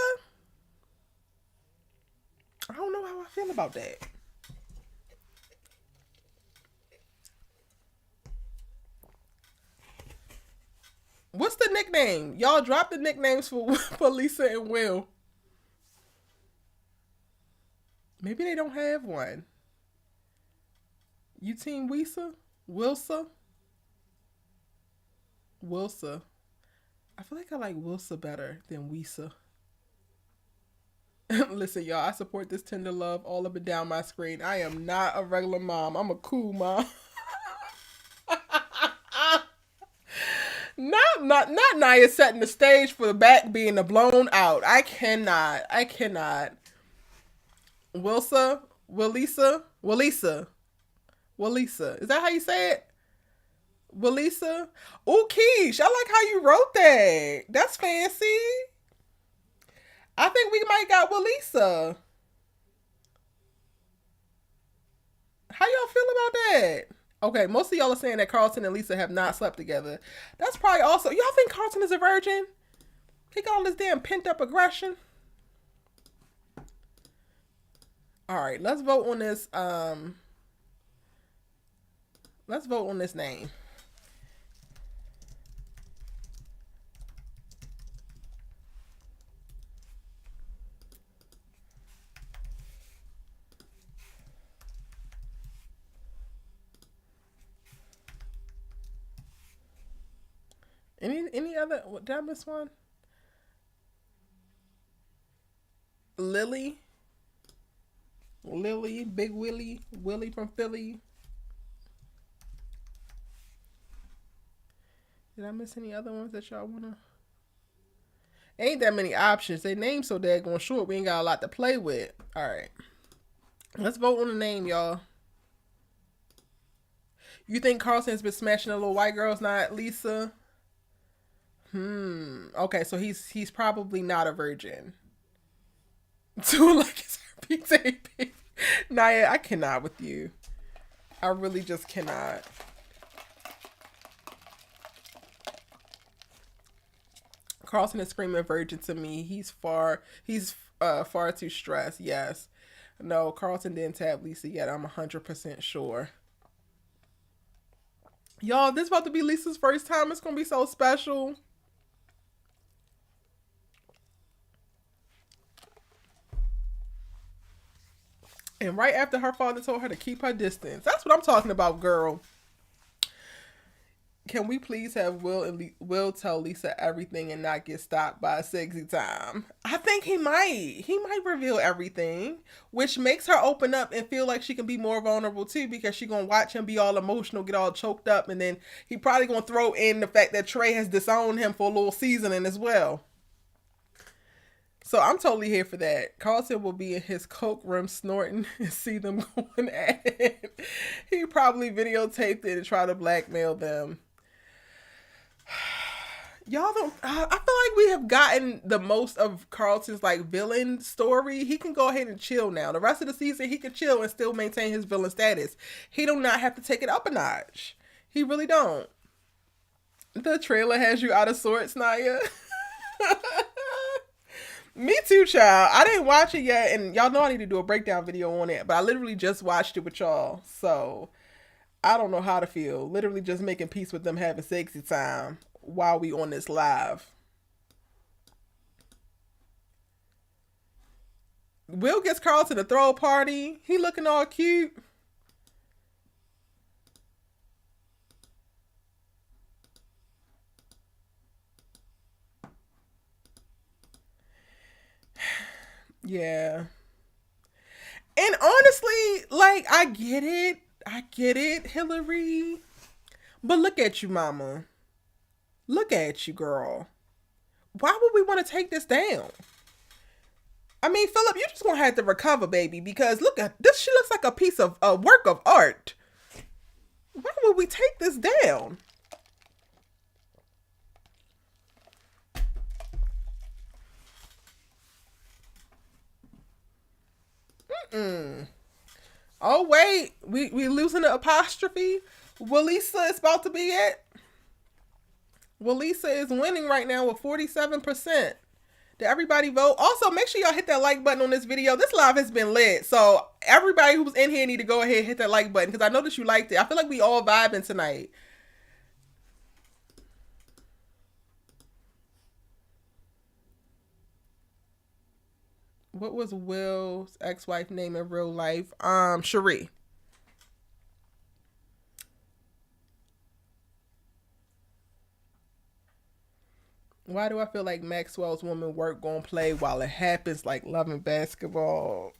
I don't know how I feel about that. What's the nickname? Y'all drop the nicknames for Lisa and Will. Maybe they don't have one. You team Weesa? Wilsa? Wilsa. I feel like I like Wilsa better than Weesa. Listen, y'all, I support this tender love all up and down my screen. I am not a regular mom. I'm a cool mom. Not Naya setting the stage for the back being blown out. I cannot. Wilsa. Is that how you say it? Willisa? Ooh, Keish, I like how you wrote that. That's fancy. I think we might got Willisa. How y'all feel about that? Okay, most of y'all are saying that Carlton and Lisa have not slept together. That's probably also... Y'all think Carlton is a virgin? He got all this damn pent-up aggression. All right, let's vote on this. Let's vote on this name. Any other? Did I miss one? Lily, Big Willie from Philly. Did I miss any other ones that y'all wanna? Ain't that many options. They name so daggone short. We ain't got a lot to play with. All right, let's vote on the name, y'all. You think Carlton's been smashing the little white girls, not Lisa? Okay, so he's probably not a virgin. So like it's RPTP. Naya, I cannot with you. I really just cannot. Carlton is screaming virgin to me. He's far too stressed. Yes. No, Carlton didn't tab Lisa yet. I'm 100% sure. Y'all, this is about to be Lisa's first time. It's gonna be so special. And right after her father told her to keep her distance. That's what I'm talking about, girl. Can we please have Will tell Lisa everything and not get stopped by a sexy time? I think he might. He might reveal everything, which makes her open up and feel like she can be more vulnerable too, because she gonna watch him be all emotional, get all choked up, and then he probably gonna throw in the fact that Trey has disowned him for a little seasoning as well. So I'm totally here for that. Carlton will be in his coke room snorting and see them going at it. He probably videotaped it and try to blackmail them. Y'all don't... I feel like we have gotten the most of Carlton's like villain story. He can go ahead and chill now. The rest of the season, he can chill and still maintain his villain status. He do not have to take it up a notch. He really don't. The trailer has you out of sorts, Naya. Me too, child. I didn't watch it yet, and y'all know I need to do a breakdown video on it, but I literally just watched it with y'all, so I don't know how to feel. Literally just making peace with them having sexy time while we on this live. Will gets Carlton to throw a party. He looking all cute. Yeah. And honestly, like, I get it, Hillary. But look at you, mama. Look at you, girl. Why would we want to take this down? I mean, Philip, you just gonna have to recover, baby, because look at this. She looks like a piece of a work of art. Why would we take this down? Oh wait, we losing the apostrophe. Willisa is about to be it. Willisa is winning right now with 47%. Did everybody vote? Also, make sure y'all hit that like button on this video. This live has been lit, so everybody who's in here need to go ahead and hit that like button, because I know that you liked it. I feel like we all vibing tonight. What was Will's ex-wife name in real life? Cherie. Why do I feel like Maxwell's woman work gonna play while it happens like Love and Basketball?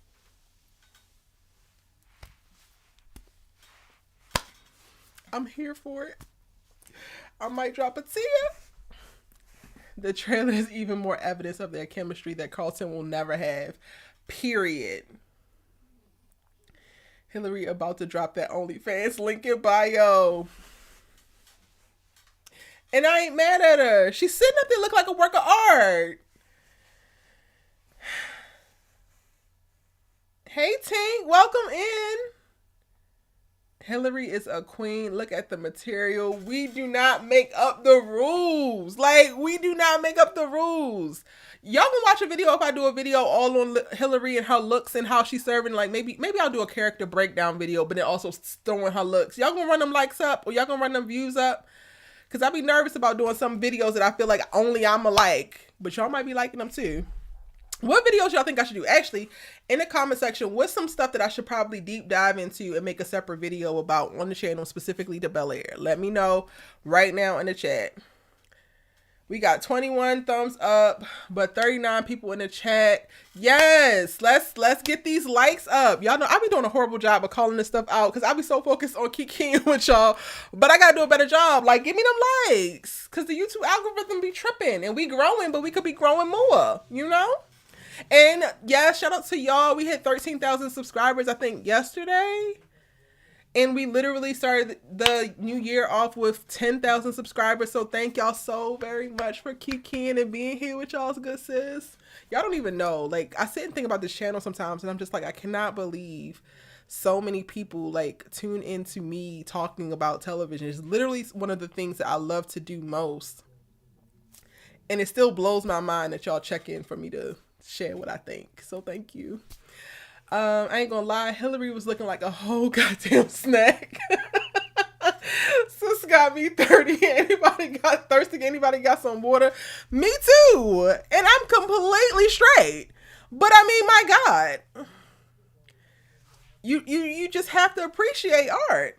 I'm here for it. I might drop a tear. The trailer is even more evidence of their chemistry that Carlton will never have. Period. Hillary about to drop that OnlyFans link in bio. And I ain't mad at her. She's sitting up there looking like a work of art. Hey, Tink. Welcome in. Hillary is a queen. Look at the material. We do not make up the rules. Like, we do not make up the rules. Y'all can watch a video if I do a video all on Hillary and her looks and how she's serving. Like, maybe I'll do a character breakdown video, but then also throwing her looks. Y'all gonna run them likes up or y'all gonna run them views up? Because I be nervous about doing some videos that I feel like only I'm a like. But y'all might be liking them too. What videos y'all think I should do? Actually, in the comment section, what's some stuff that I should probably deep dive into and make a separate video about on the channel, specifically to Bel Air? Let me know right now in the chat. We got 21 thumbs up, but 39 people in the chat. Yes, let's get these likes up. Y'all know I be doing a horrible job of calling this stuff out because I be so focused on kicking with y'all, but I gotta do a better job. Like, give me them likes because the YouTube algorithm be tripping and we growing, but we could be growing more, you know? And yeah, shout out to y'all. We hit 13,000 subscribers, I think, yesterday. And we literally started the new year off with 10,000 subscribers. So thank y'all so very much for kicking and being here with y'all's good sis. Y'all don't even know. Like, I sit and think about this channel sometimes and I'm just like, I cannot believe so many people like tune into me talking about television. It's literally one of the things that I love to do most. And it still blows my mind that y'all check in for me to share what I think. So thank you. I ain't gonna lie, Hillary was looking like a whole goddamn snack. Sis got me 30. Anybody got thirsty? Anybody got some water? Me too. And I'm completely straight. But I mean, my God. You just have to appreciate art.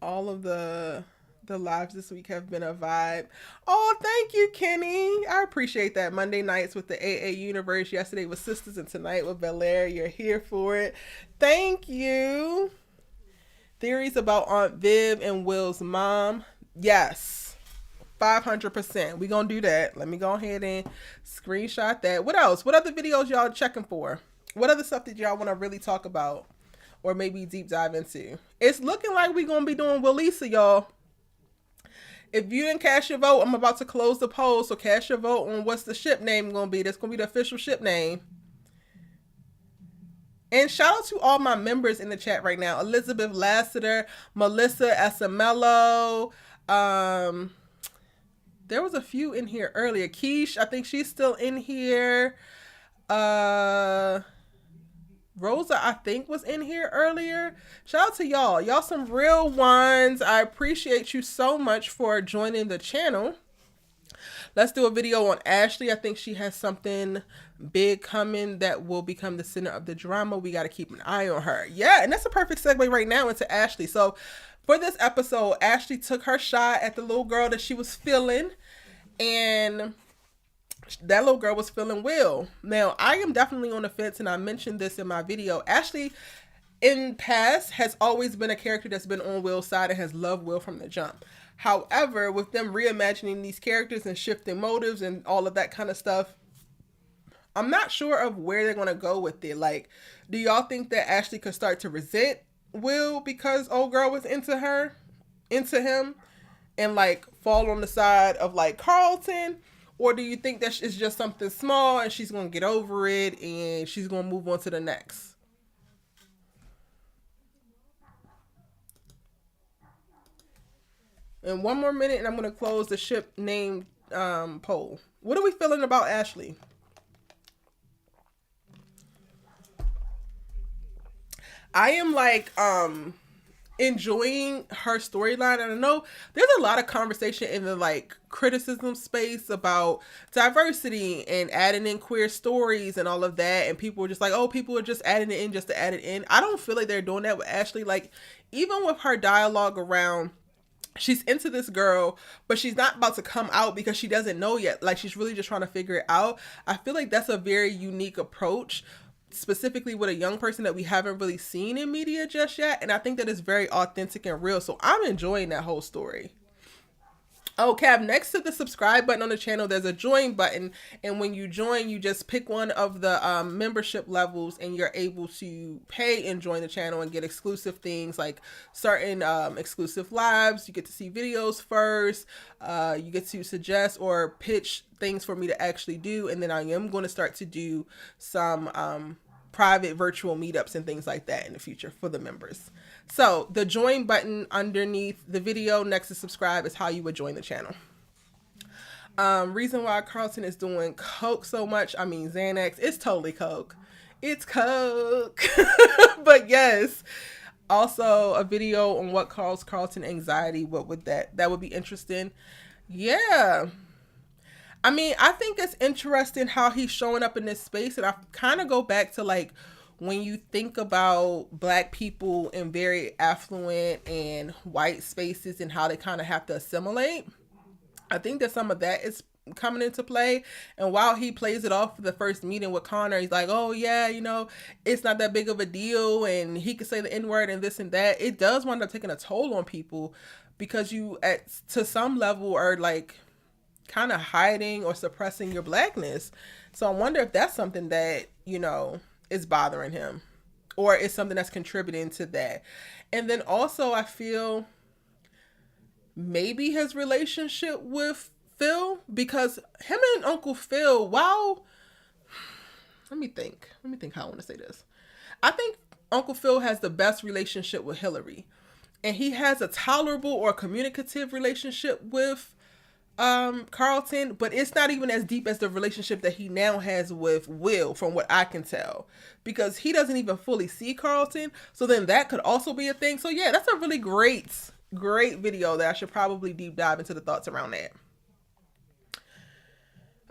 All of the lives this week have been a vibe. Oh, thank you, Kenny. I appreciate that. Monday nights with the AA universe. Yesterday was Sisters and tonight with BELAIR. You're here for it. Thank you. Theories about Aunt Viv and Will's mom. Yes. 500%. We gonna do that. Let me go ahead and screenshot that. What else? What other videos y'all checking for? What other stuff did y'all want to really talk about or maybe deep dive into? It's looking like we gonna be doing Willisa, y'all. If you didn't cast your vote, I'm about to close the poll. So cast your vote on what's the ship name going to be. That's going to be the official ship name. And shout out to all my members in the chat right now. Elizabeth Lassiter, Melissa Asamello. There was a few in here earlier. Keish, I think she's still in here. Rosa, I think, was in here earlier. Shout out to y'all. Y'all some real ones. I appreciate you so much for joining the channel. Let's do a video on Ashley. I think she has something big coming that will become the center of the drama. We got to keep an eye on her. Yeah, and that's a perfect segue right now into Ashley. So for this episode, Ashley took her shot at the little girl that she was feeling. And that little girl was feeling Will. Now, I am definitely on the fence, and I mentioned this in my video. Ashley, in past, has always been a character that's been on Will's side and has loved Will from the jump. However, with them reimagining these characters and shifting motives and all of that kind of stuff, I'm not sure of where they're going to go with it. Like, do y'all think that Ashley could start to resent Will because old girl was into him, and like fall on the side of like Carlton? Or do you think that it's just something small and she's going to get over it and she's going to move on to the next? In one more minute and I'm going to close the ship name poll. What are we feeling about Ashley? I am like enjoying her storyline, and I know there's a lot of conversation in the like criticism space about diversity and adding in queer stories and all of that, and people are just like, oh, people are just adding it in just to add it in. I don't feel like they're doing that with Ashley. Like, even with her dialogue around she's into this girl, but she's not about to come out because she doesn't know yet. Like, she's really just trying to figure it out. I feel like that's a very unique approach specifically with a young person that we haven't really seen in media just yet. And I think that is very authentic and real. So I'm enjoying that whole story. Oh, Cav, next to the subscribe button on the channel, there's a join button. And when you join, you just pick one of the membership levels and you're able to pay and join the channel and get exclusive things like certain exclusive lives. You get to see videos first. You get to suggest or pitch things for me to actually do. And then I am going to start to do some private virtual meetups and things like that in the future for the members. So the join button underneath the video next to subscribe is how you would join the channel. Reason why Carlton is doing coke so much, I mean Xanax, it's totally coke. It's coke. But yes, also a video on what caused Carlton anxiety. What would that would be interesting. Yeah. I mean, I think it's interesting how he's showing up in this space. And I kind of go back to like when you think about Black people in very affluent and white spaces and how they kind of have to assimilate. I think that some of that is coming into play. And while he plays it off for the first meeting with Connor, he's like, oh yeah, you know, it's not that big of a deal. And he could say the N-word and this and that. It does wind up taking a toll on people because you to some level are like kind of hiding or suppressing your Blackness. So I wonder if that's something that, you know, is bothering him or is something that's contributing to that. And then also I feel maybe his relationship with Phil, because him and Uncle Phil, wow, let me think how I want to say this. I think Uncle Phil has the best relationship with Hillary, and he has a tolerable or communicative relationship with Carlton, but it's not even as deep as the relationship that he now has with Will, from what I can tell, because he doesn't even fully see Carlton. So then that could also be a thing. So yeah, that's a really great video that I should probably deep dive into the thoughts around that.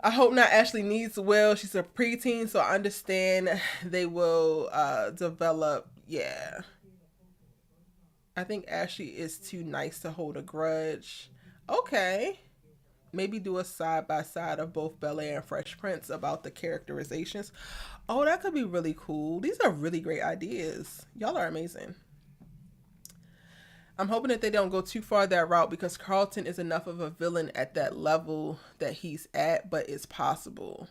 I hope not. Ashley needs Will. She's a preteen, so I understand they will develop. Yeah. I think Ashley is too nice to hold a grudge. Okay. Maybe do a side-by-side of both Bel-Air and Fresh Prince about the characterizations. Oh, that could be really cool. These are really great ideas. Y'all are amazing. I'm hoping that they don't go too far that route because Carlton is enough of a villain at that level that he's at, but it's possible.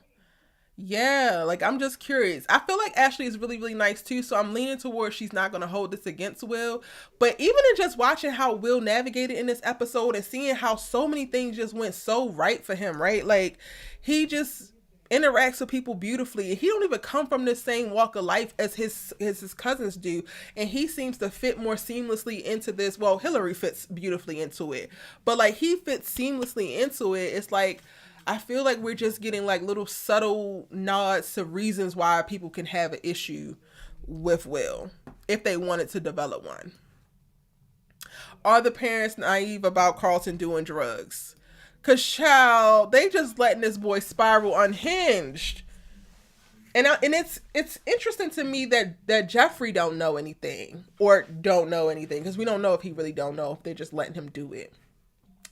Yeah, like I'm just curious. I feel like Ashley is really, really nice too, so I'm leaning towards she's not going to hold this against Will. But even in just watching how Will navigated in this episode and seeing how so many things just went so right for him, right? Like he just interacts with people beautifully. He don't even come from the same walk of life as his cousins do, and he seems to fit more seamlessly into this. Well, Hillary fits beautifully into it, but like he fits seamlessly into it. It's like I feel like we're just getting like little subtle nods to reasons why people can have an issue with Will if they wanted to develop one. Are the parents naive about Carlton doing drugs? Cause child, they just letting this boy spiral unhinged. And it's interesting to me that Jeffrey don't know anything because we don't know if he really don't know if they're just letting him do it.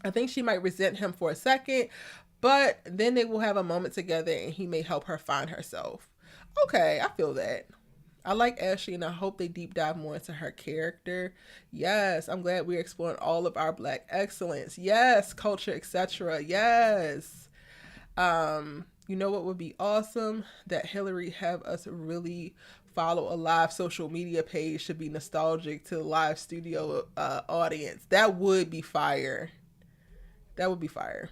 I think she might resent him for a second, but then they will have a moment together and he may help her find herself. Okay, I feel that. I like Ashley and I hope they deep dive more into her character. Yes, I'm glad we're exploring all of our Black excellence. Yes, culture, etc. Yes. You know what would be awesome? That Hillary have us really follow a live social media page to be nostalgic to the live studio audience. That would be fire. That would be fire.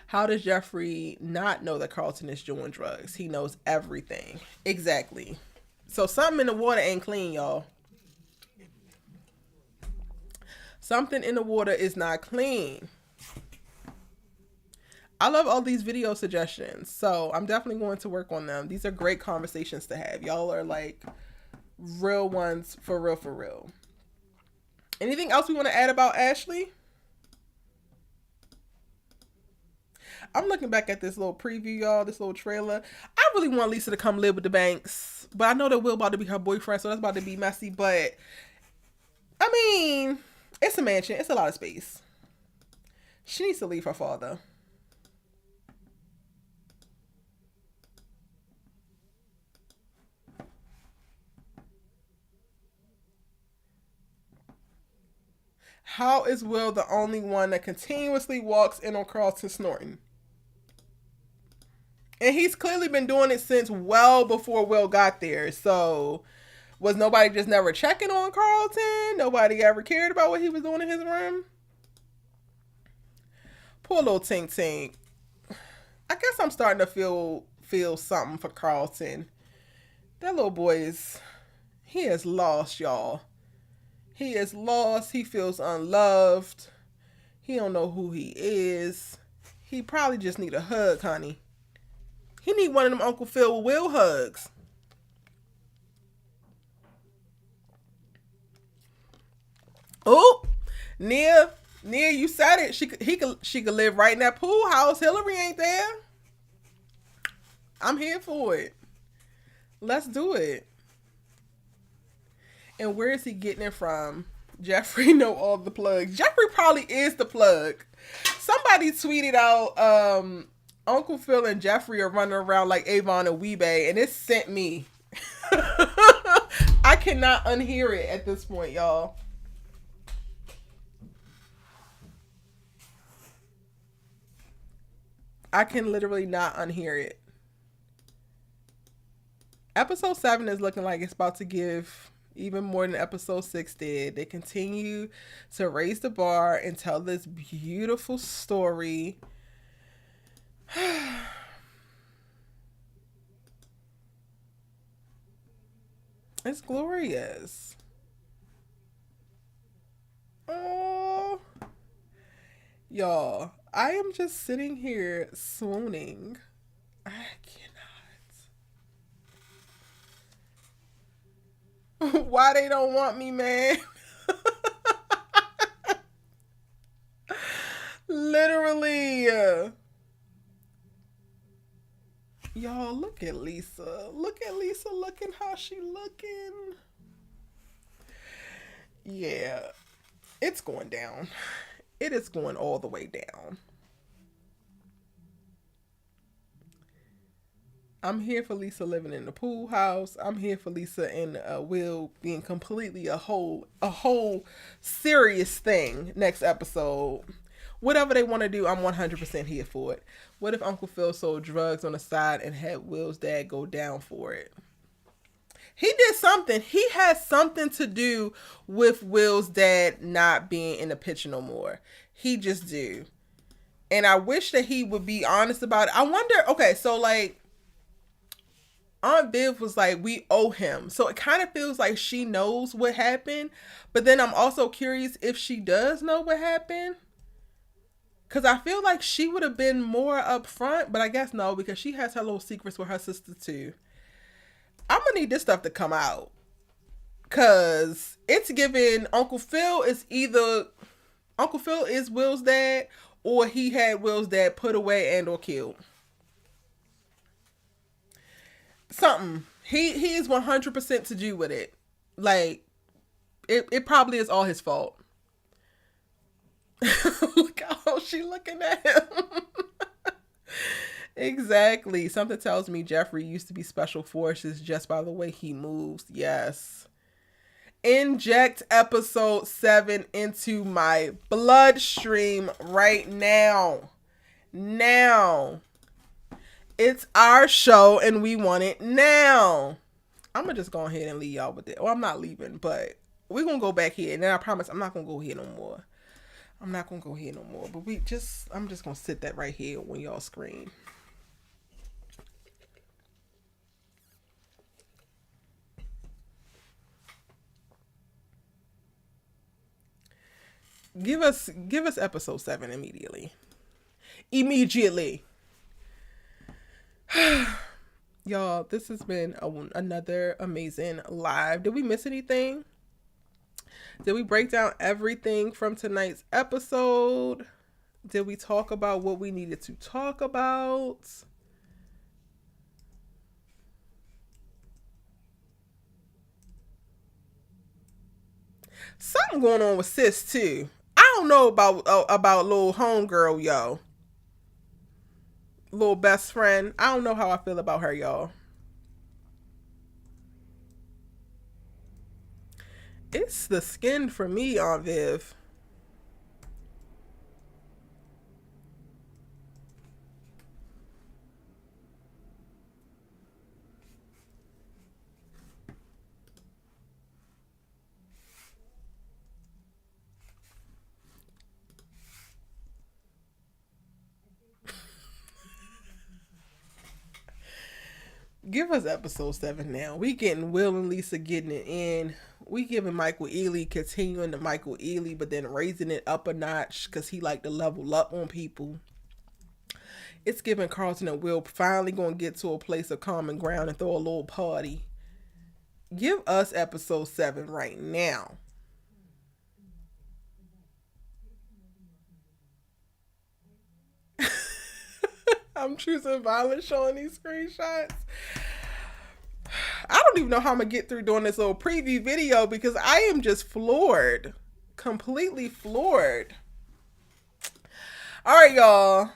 How does Jeffrey not know that Carlton is doing drugs? He knows everything. Exactly. So something in the water ain't clean, y'all. Something in the water is not clean. I love all these video suggestions, so I'm definitely going to work on them. These are great conversations to have. Y'all are like real ones, for real, for real. Anything else we want to add about Ashley? I'm looking back at this little preview, y'all, this little trailer. I really want Lisa to come live with the Banks, but I know that Will about to be her boyfriend, so that's about to be messy. But I mean, it's a mansion. It's a lot of space. She needs to leave her father. How is Will the only one that continuously walks in on Carlton snorting? And he's clearly been doing it since well before Will got there. So was nobody just never checking on Carlton? Nobody ever cared about what he was doing in his room? Poor little Tink Tink. I guess I'm starting to feel something for Carlton. That little boy he is lost, y'all. He is lost. He feels unloved. He don't know who he is. He probably just need a hug, honey. He need one of them Uncle Phil with Will hugs. Oh, Nia, you said it. She could live right in that pool house. Hillary ain't there. I'm here for it. Let's do it. And where is he getting it from? Jeffrey know all the plugs. Jeffrey probably is the plug. Somebody tweeted out, Uncle Phil and Jeffrey are running around like Avon and Weebay, and it sent me. I cannot unhear it at this point, y'all. I can literally not unhear it. Episode 7 is looking like it's about to give even more than episode 6 did. They continue to raise the bar and tell this beautiful story. It's glorious. Oh, y'all, I am just sitting here swooning. I cannot. Why they don't want me, man? Literally. Y'all, look at Lisa. Look at Lisa looking how she looking. Yeah, it's going down. It is going all the way down. I'm here for Lisa living in the pool house. I'm here for Lisa and Will being completely a whole serious thing next episode. Whatever they want to do, I'm 100% here for it. What if Uncle Phil sold drugs on the side and had Will's dad go down for it? He did something. He has something to do with Will's dad not being in the picture no more. He just do. And I wish that he would be honest about it. I wonder, okay, so like, Aunt Viv was like, we owe him. So it kind of feels like she knows what happened. But then I'm also curious if she does know what happened. Because I feel like she would have been more upfront. But I guess no, because she has her little secrets with her sister too. I'm going to need this stuff to come out. Because it's giving Uncle Phil is either... Uncle Phil is Will's dad. Or he had Will's dad put away and or killed. Something. He is 100% to do with it. Like, it probably is all his fault. Look how she looking at him. Exactly. Something tells me Jeffrey used to be special forces just by the way he moves. Yes. Inject episode 7 into my bloodstream right now. Now. It's our show and we want it now. I'm going to just go ahead and leave y'all with it. Well, I'm not leaving, but we're going to go back here. And then I promise I'm not going to go here no more. I'm not going to go here no more. But I'm just going to sit that right here when y'all scream. Give us episode 7 immediately. Immediately. Y'all, this has been another amazing live. Did we miss anything? Did we break down everything from tonight's episode? Did we talk about what we needed to talk about? Something going on with sis too. I don't know about little homegirl, yo. Little best friend. I don't know how I feel about her, y'all. It's the skin for me, Aunt Viv. Give us episode 7 now. We getting Will and Lisa getting it in. We giving Michael Ealy, continuing to Michael Ealy, but then raising it up a notch because he like to level up on people. It's giving Carlton and Will finally going to get to a place of common ground and throw a little party. Give us episode 7 right now. I'm choosing violence showing these screenshots. I don't even know how I'm going to get through doing this little preview video because I am just floored. Completely floored. All right, y'all.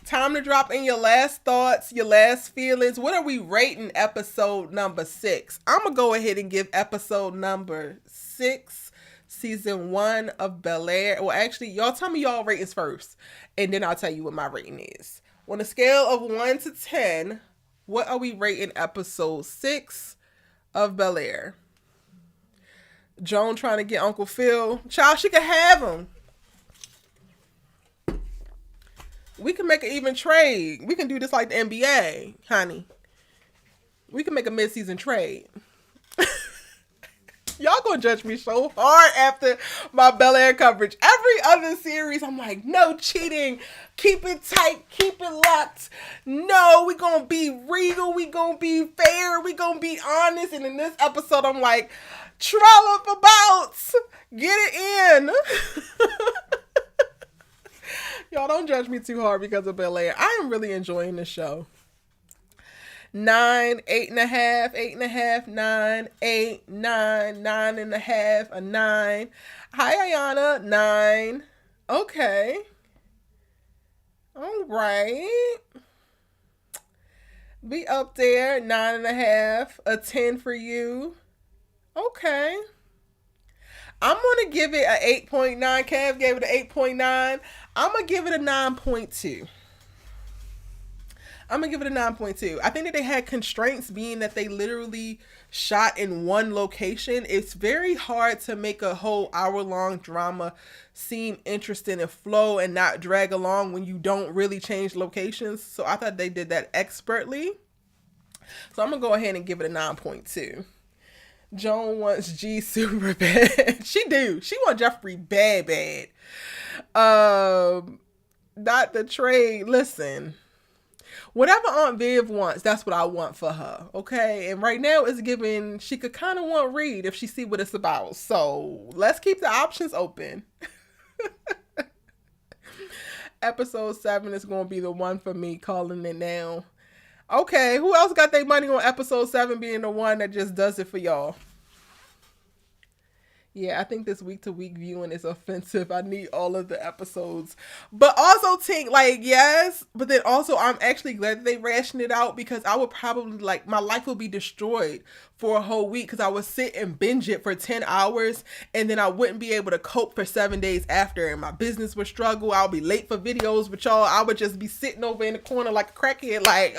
Time to drop in your last thoughts, your last feelings. What are we rating episode number 6? I'm going to go ahead and give episode number 6, season 1 of Bel-Air. Well, actually, y'all tell me y'all ratings first, and then I'll tell you what my rating is. On a scale of 1 to 10, what are we rating episode 6 of Bel-Air? Joan trying to get Uncle Phil. Child, she can have him. We can make an even trade. We can do this like the NBA, honey. We can make a mid-season trade. Y'all gonna judge me so hard after my Bel-Air coverage. Every other series, I'm like, no cheating. Keep it tight. Keep it locked. No, we gonna be regal. We gonna be fair. We gonna be honest. And in this episode, I'm like, trollop about. Get it in. Y'all don't judge me too hard because of Bel-Air. I am really enjoying this show. 9, 8.5, 8.5, 9, 8, 9, 9.5, a 9. Hi, Ayana, 9. Okay. All right. Be up there, 9.5, a 10 for you. Okay. I'm going to give it an 8.9. Kev gave it an 8.9. I'm going to give it a 9.2. I'm going to give it a 9.2. I think that they had constraints being that they literally shot in one location. It's very hard to make a whole hour-long drama seem interesting and flow and not drag along when you don't really change locations. So I thought they did that expertly. So I'm going to go ahead and give it a 9.2. Joan wants G super bad. She do. She want Jeffrey bad. Not the trade. Listen. Whatever Aunt Viv wants, that's what I want for her, okay? And right now it's giving, she could kind of want Reed if she see what it's about. So let's keep the options open. Episode 7 is going to be the one for me, calling it now. Okay, who else got their money on episode 7 being the one that just does it for y'all? Yeah, I think this week-to-week viewing is offensive. I need all of the episodes. But also, Tink, like, yes. But then also, I'm actually glad that they rationed it out because I would probably, like, my life would be destroyed for a whole week because I would sit and binge it for 10 hours and then I wouldn't be able to cope for 7 days after and my business would struggle. I'll be late for videos with y'all. I would just be sitting over in the corner like a crackhead, like,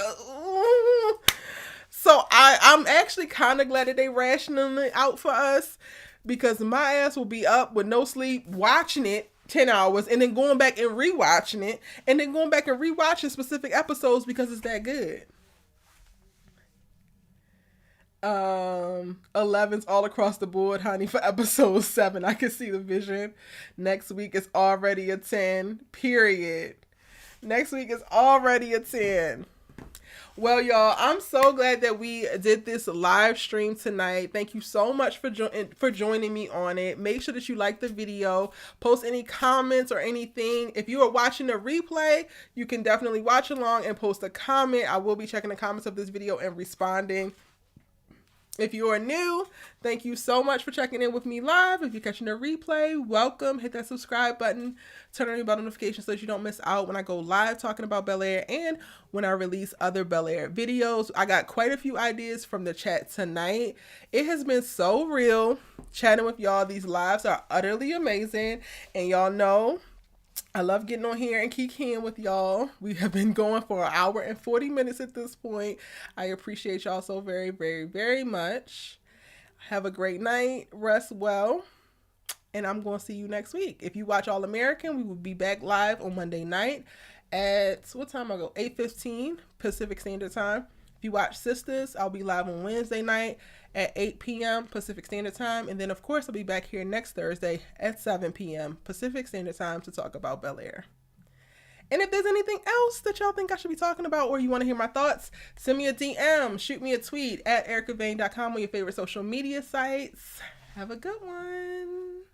So I'm actually kind of glad that they rationing it out for us. Because my ass will be up with no sleep watching it 10 hours and then going back and rewatching it and then going back and rewatching specific episodes because it's that good. 11's all across the board, honey, for episode 7. I can see the vision. Next week is already a 10, period. Next week is already a 10. Well, y'all, I'm so glad that we did this live stream tonight. Thank you so much for joining me on it. Make sure that you like the video, post any comments or anything. If you are watching the replay, you can definitely watch along and post a comment. I will be checking the comments of this video and responding. If you are new, thank you so much for checking in with me live. If you're catching a replay, welcome. Hit that subscribe button. Turn on your bell notifications so that you don't miss out when I go live talking about Bel-Air and when I release other Bel-Air videos. I got quite a few ideas from the chat tonight. It has been so real chatting with y'all. These lives are utterly amazing. And y'all know I love getting on here and kikiing with y'all. We have been going for an hour and 40 minutes at this point. I appreciate y'all so very, very, very much. Have a great night. Rest well. And I'm going to see you next week. If you watch All American, we will be back live on Monday night at, what time I go? 8:15 Pacific Standard Time. If you watch Sisters, I'll be live on Wednesday night at 8 p.m. Pacific Standard Time. And then, of course, I'll be back here next Thursday at 7 p.m. Pacific Standard Time to talk about Bel-Air. And if there's anything else that y'all think I should be talking about or you want to hear my thoughts, send me a DM, shoot me a tweet at ericavane.com on your favorite social media sites. Have a good one.